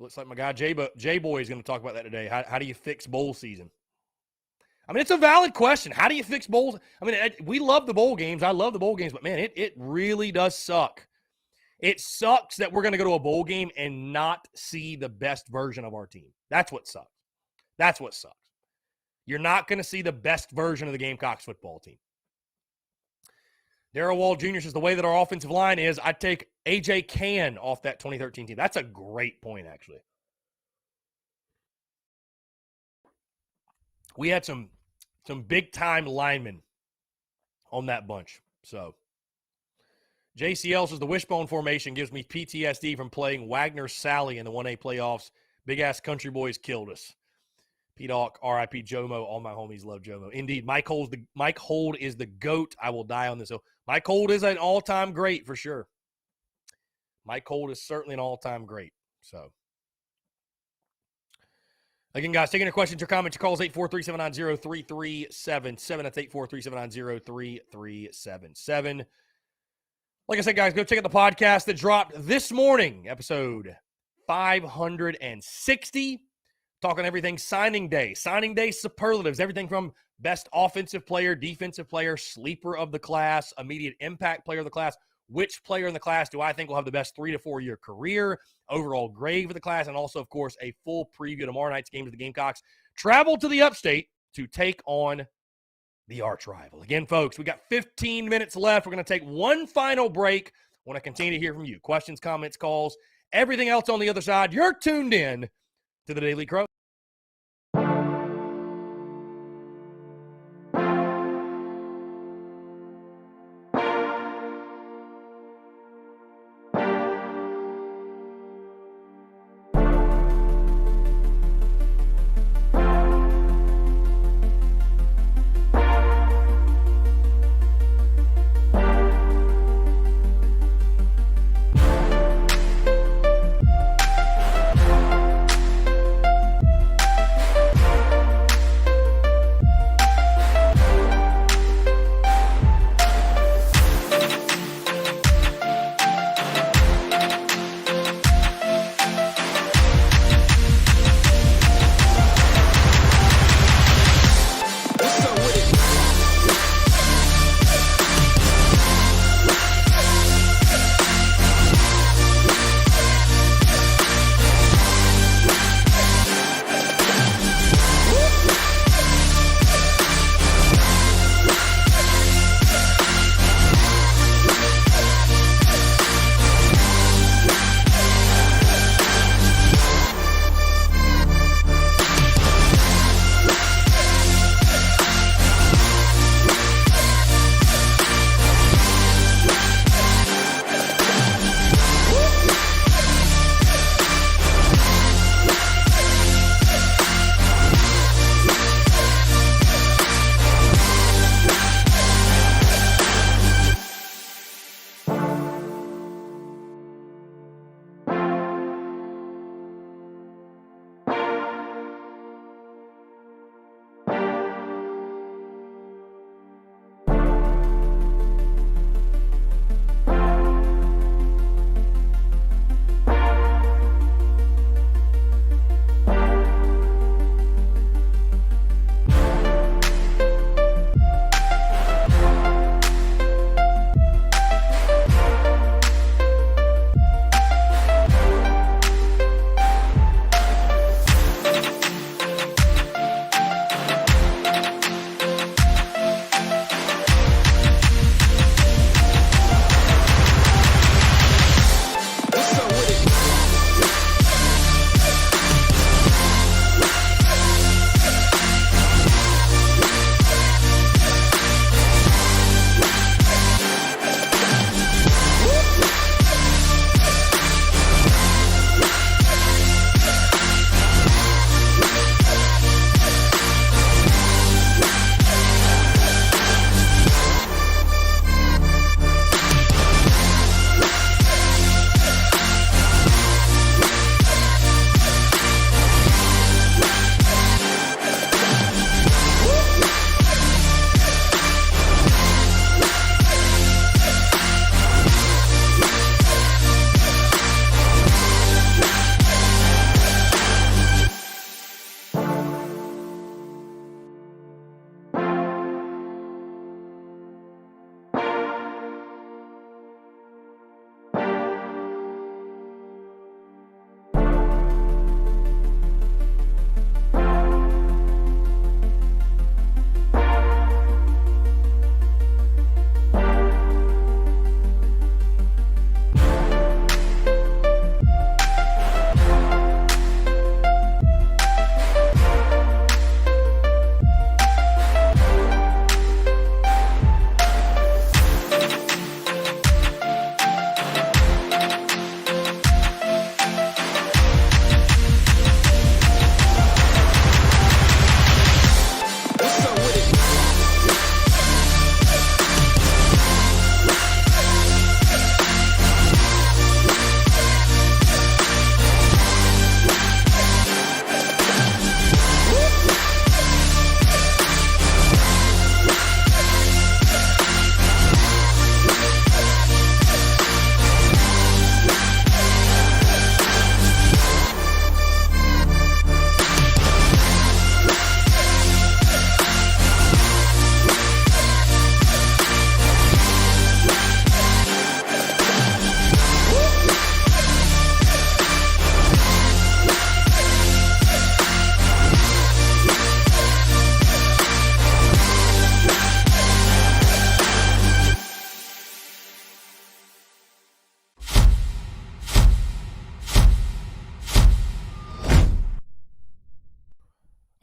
Looks like my guy J-Boy is going to talk about that today. How do you fix bowl season? I mean, it's a valid question. How do you fix bowls? I mean, we love the bowl games. I love the bowl games, but man, it really does suck. It sucks that we're going to go to a bowl game and not see the best version of our team. That's what sucks. That's what sucks. You're not going to see the best version of the Gamecocks football team. Darrell Wall Jr. says the way that our offensive line is, I'd take A.J. Cann off that 2013 team. That's a great point, actually. We had some big-time linemen on that bunch. So, JCL says the wishbone formation gives me PTSD from playing Wagner Sally in the 1A playoffs. Big-ass country boys killed us. P-Doc, R.I.P. Jomo. All my homies love Jomo. Indeed, Mike Hold is the GOAT. I will die on this. So Mike Hold is an all-time great for sure. Mike Hold is certainly an all-time great. So, again, guys, taking your questions, your comments, your calls, 843-790-3377. That's 843-790-3377. Like I said, guys, go check out the podcast that dropped this morning, episode 560. Talking everything signing day superlatives, everything from best offensive player, defensive player, sleeper of the class, immediate impact player of the class, which player in the class do I think will have the best 3 to 4 year career, overall grade of the class, and also, of course, a full preview of tomorrow night's game of the Gamecocks. Travel to the upstate to take on the arch rival. Again, folks, we got 15 minutes left. We're going to take one final break. I want to continue to hear from you. Questions, comments, calls, everything else on the other side. You're tuned in to the Daily Crow.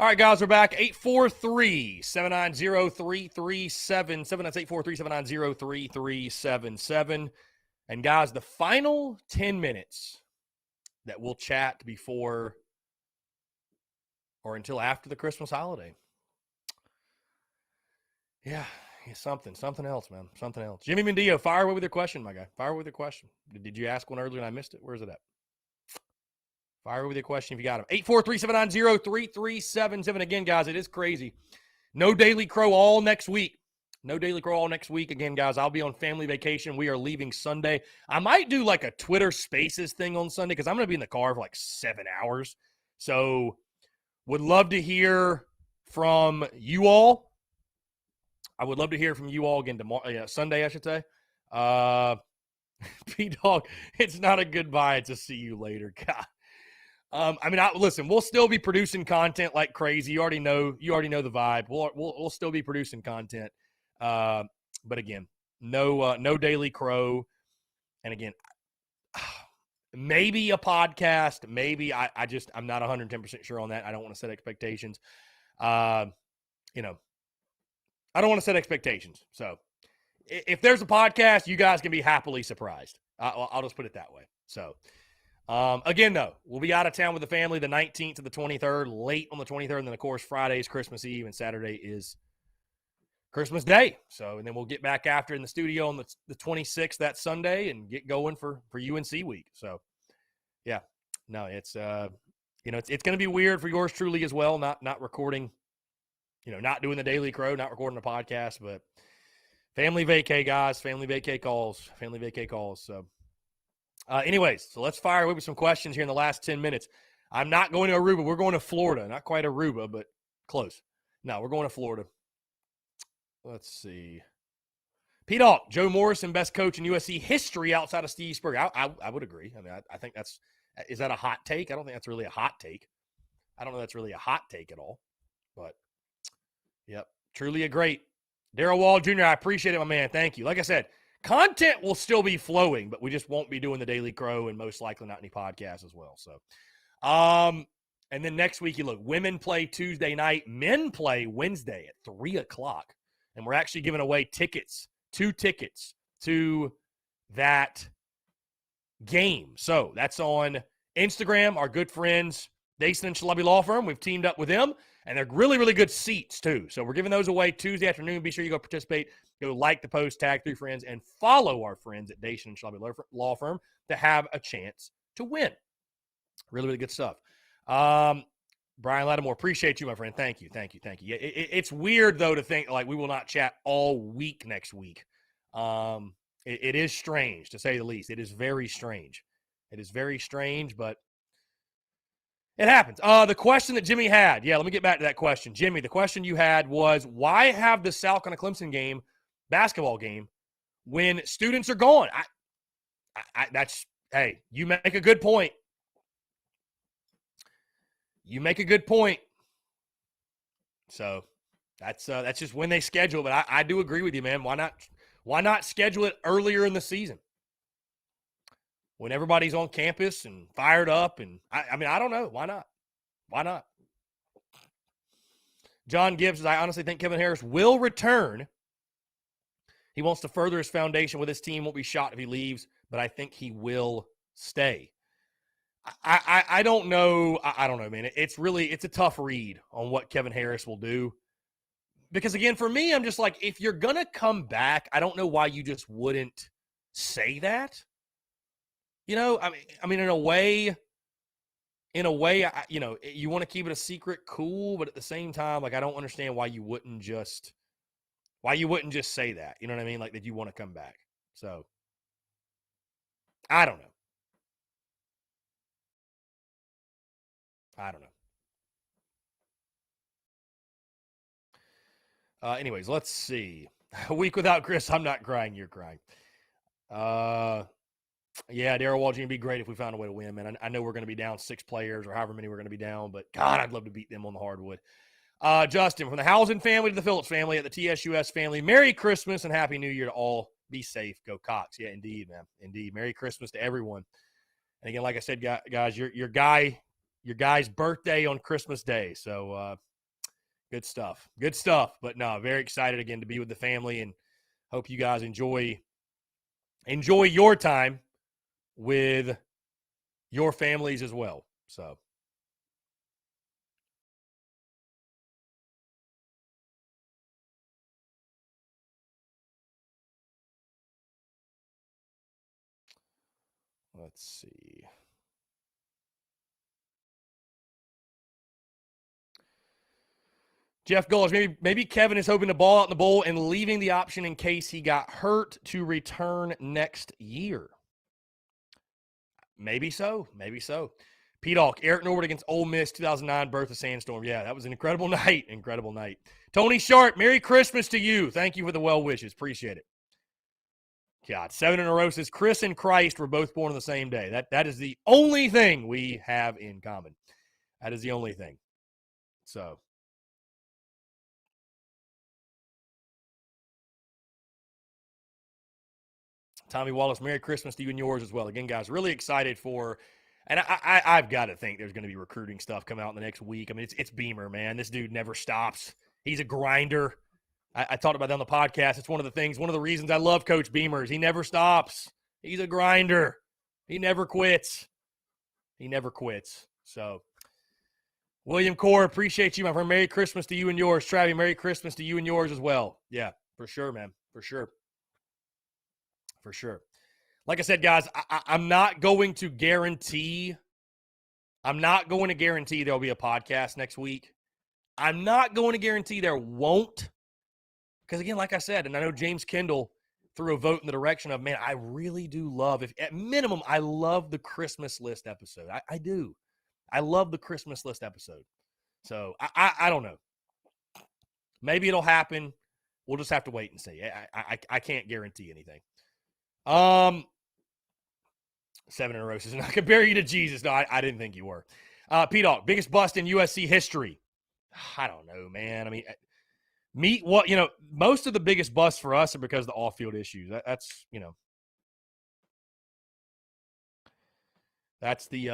All right, guys, we're back. 843-790-3377. That's 843-790-3377. And, guys, the final 10 minutes that we'll chat before or until after the Christmas holiday. Yeah, something else, man. Something else. Jimmy Mendio, fire away with your question, my guy. Fire away with your question. Did you ask one earlier and I missed it? Where's it at? Fire away with your question if you got him. 843-790-3377. Again, guys, it is crazy. No Daily Crow all next week. No Daily Crow all next week. Again, guys, I'll be on family vacation. We are leaving Sunday. I might do like a Twitter Spaces thing on Sunday because I'm going to be in the car for like 7 hours. So would love to hear from you all. I would love to hear from you all again tomorrow, Sunday, I should say. P-Dog, it's not a goodbye. It's a see you later. God. Listen, we'll still be producing content like crazy. You already know the vibe. We'll still be producing content. But again, no Daily Crow. And again, maybe a podcast, maybe I'm not 110% sure on that. I don't want to set expectations. I don't want to set expectations. So if there's a podcast, you guys can be happily surprised. I'll just put it that way. So, again, though, we'll be out of town with the family the 19th to the 23rd, late on the 23rd. And then, of course, Friday is Christmas Eve and Saturday is Christmas Day. So, and then we'll get back after in the studio on the 26th that Sunday and get going for UNC week. So, yeah, no, it's, it's going to be weird for yours truly as well, not recording, not doing the Daily Crow, not recording the podcast, but family vacay, guys, family vacay calls. So, anyways, so let's fire away with some questions here in the last 10 minutes. I'm not going to Aruba. We're going to Florida. Not quite Aruba, but close. No, we're going to Florida. Let's see. P-Dog, Joe Morrison, best coach in USC history outside of Steve Spurrier. I would agree. I mean, I think is that a hot take? I don't think that's really a hot take. I don't know if that's really a hot take at all. But, yep, truly a great. Darrell Wall Jr., I appreciate it, my man. Thank you. Like I said, content will still be flowing, but we just won't be doing the Daily Crow and most likely not any podcasts as well. So, and then next week, you look, women play Tuesday night, men play Wednesday at 3:00. And we're actually giving away two tickets to that game. So that's on Instagram, our good friends, Dason and Shalabi Law Firm. We've teamed up with them, and they're really, really good seats, too. So we're giving those away Tuesday afternoon. Be sure you go participate. Go like the post, tag 3 friends, and follow our friends at Dason and Shalabi Law Firm to have a chance to win. Really, really good stuff. Brian Lattimore, appreciate you, my friend. Thank you. Yeah, it's weird, though, to think like we will not chat all week next week. It is strange, to say the least. It is very strange. But it happens. The question that Jimmy had, let me get back to that question. Jimmy, the question you had was, why have the South Carolina Clemson basketball game, when students are gone? Hey, you make a good point. So that's just when they schedule. But I do agree with you, man. Why not schedule it earlier in the season when everybody's on campus and fired up? And I don't know. Why not? John Gibbs says, I honestly think Kevin Harris will return. He wants to further his foundation with his team. Won't be shocked if he leaves, but I think he will stay. I don't know. I don't know, man. It's a tough read on what Kevin Harris will do. Because, again, for me, I'm just like, if you're going to come back, I don't know why you just wouldn't say that. I mean, in a way, you want to keep it a secret, cool, but at the same time, like, I don't understand why you wouldn't just say that. You know what I mean? Like, that you want to come back. So, I don't know. Anyways, let's see. A week without Chris, I'm not crying. You're crying. Yeah, Darrell Wall Jr. would be great if we found a way to win, man. I know we're going to be down 6 players or however many we're going to be down, but God, I'd love to beat them on the hardwood. Justin, from the Housen family to the Phillips family at the TSUS family, Merry Christmas and Happy New Year to all. Be safe. Go Cox. Yeah, indeed, man. Indeed. Merry Christmas to everyone. And again, like I said, guys, your guy's birthday on Christmas Day. So Good stuff. Good stuff. But no, very excited again to be with the family, and hope you guys enjoy your time with your families as well. So. Let's see. Jeff Gullish, maybe Kevin is hoping to ball out in the bowl and leaving the option in case he got hurt to return next year. Maybe so. Maybe so. P-Dawk, Eric Norwood against Ole Miss, 2009, Birth of Sandstorm. Yeah, that was an incredible night. Incredible night. Tony Sharp, Merry Christmas to you. Thank you for the well wishes. Appreciate it. God, 7 in a row says Chris and Christ were both born on the same day. That is the only thing we have in common. That is the only thing. So. Tommy Wallace, Merry Christmas to you and yours as well. Again, guys, really excited for, and I've got to think there's going to be recruiting stuff coming out in the next week. I mean, it's Beamer, man. This dude never stops. He's a grinder. I talked about that on the podcast. It's one of the reasons I love Coach Beamer is he never stops. He's a grinder. He never quits. He never quits. So, William Core, appreciate you, my friend. Merry Christmas to you and yours. Travis, Merry Christmas to you and yours as well. Yeah, for sure, man. For sure. For sure. Like I said, guys, I'm not going to guarantee there'll be a podcast next week. I'm not going to guarantee there won't. Because, again, like I said, and I know James Kendall threw a vote in the direction of, man, I really do love, at minimum, I love the Christmas list episode. I do. I love the Christmas list episode. So, I don't know. Maybe it'll happen. We'll just have to wait and see. I can't guarantee anything. 7 in a row says, I compare you to Jesus. No, I didn't think you were. P-Dawg, biggest bust in USC history. I don't know, man. I mean, most of the biggest busts for us are because of the off-field issues. That's the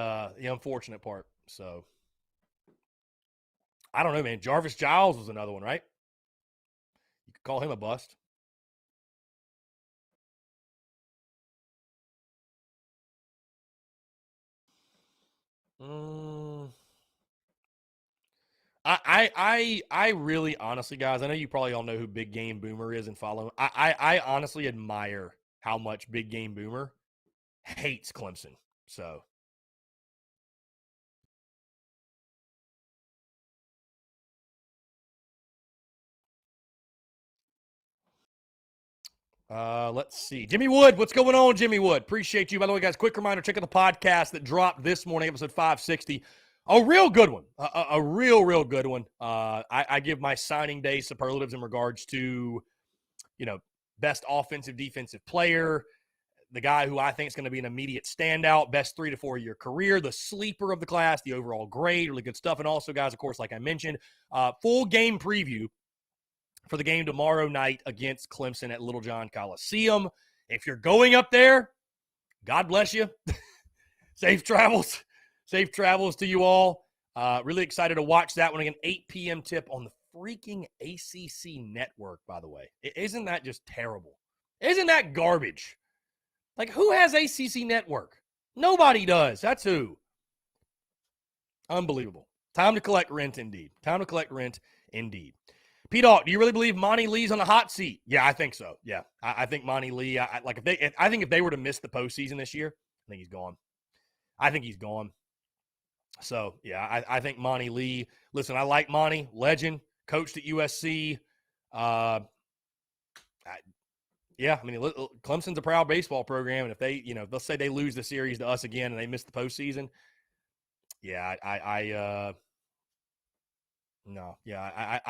unfortunate part. So, I don't know, man. Jarvis Giles was another one, right? You could call him a bust. I really honestly, guys, I know you probably all know who Big Game Boomer is and follow. I honestly admire how much Big Game Boomer hates Clemson. So. Let's see. Jimmy Wood, what's going on, Jimmy Wood? Appreciate you. By the way, guys, quick reminder, check out the podcast that dropped this morning, episode 560. A real good one. A real good one. I give my signing day superlatives in regards to, best offensive, defensive player, the guy who I think is going to be an immediate standout, best 3 to 4 year career, the sleeper of the class, the overall grade, really good stuff. And also, guys, of course, like I mentioned, full game preview for the game tomorrow night against Clemson at Littlejohn Coliseum. If you're going up there, God bless you. Safe travels. Safe travels to you all. Really excited to watch that one again. 8 p.m. tip on the freaking ACC network, by the way. Isn't that just terrible? Isn't that garbage? Like, who has ACC network? Nobody does. That's who. Unbelievable. Time to collect rent, indeed. Time to collect rent, indeed. P-Dawg, do you really believe Monty Lee's on the hot seat? Yeah, I think so. Yeah, I think Monty Lee. I think if they were to miss the postseason this year, I think he's gone. I think he's gone. So yeah, I think Monty Lee. Listen, I like Monty, legend, coached at USC. I mean, Clemson's a proud baseball program, and if they, let's say they lose the series to us again and they miss the postseason, yeah, I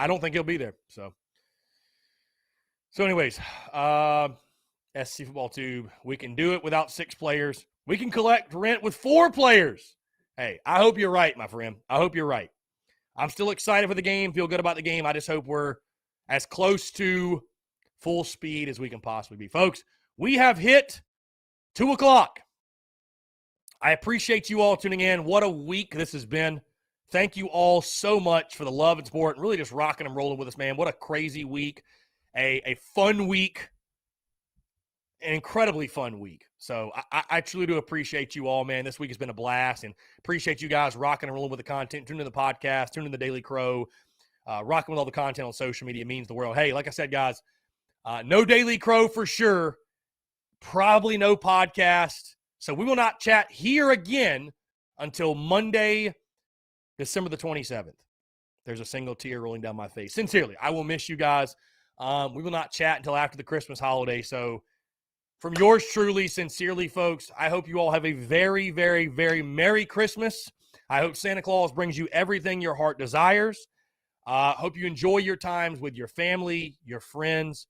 don't think he'll be there. So anyways, SC Football Tube, we can do it without 6 players. We can collect rent with 4 players. Hey, I hope you're right, my friend. I hope you're right. I'm still excited for the game, feel good about the game. I just hope we're as close to full speed as we can possibly be. Folks, we have hit 2:00. I appreciate you all tuning in. What a week this has been. Thank you all so much for the love and support and really just rocking and rolling with us, man. What a crazy week, a fun week, an incredibly fun week. So I truly do appreciate you all, man. This week has been a blast, and appreciate you guys rocking and rolling with the content, tuning in the podcast, tuning in the Daily Crow, rocking with all the content on social media. It means the world. Hey, like I said, guys, no Daily Crow for sure. Probably no podcast. So we will not chat here again until Monday, December the 27th. There's a single tear rolling down my face. Sincerely, I will miss you guys. We will not chat until after the Christmas holiday. So from yours truly, sincerely, folks, I hope you all have a very, very, very Merry Christmas. I hope Santa Claus brings you everything your heart desires. Hope you enjoy your times with your family, your friends.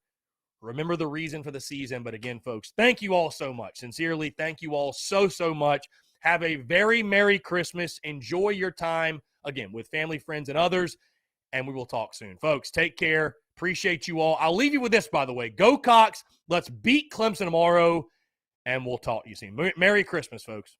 Remember the reason for the season. But again, folks, thank you all so much. Sincerely, thank you all so much. Have a very Merry Christmas. Enjoy your time, again, with family, friends, and others. And we will talk soon. Folks, take care. Appreciate you all. I'll leave you with this, by the way. Go Cox. Let's beat Clemson tomorrow. And we'll talk to you soon. Merry Christmas, folks.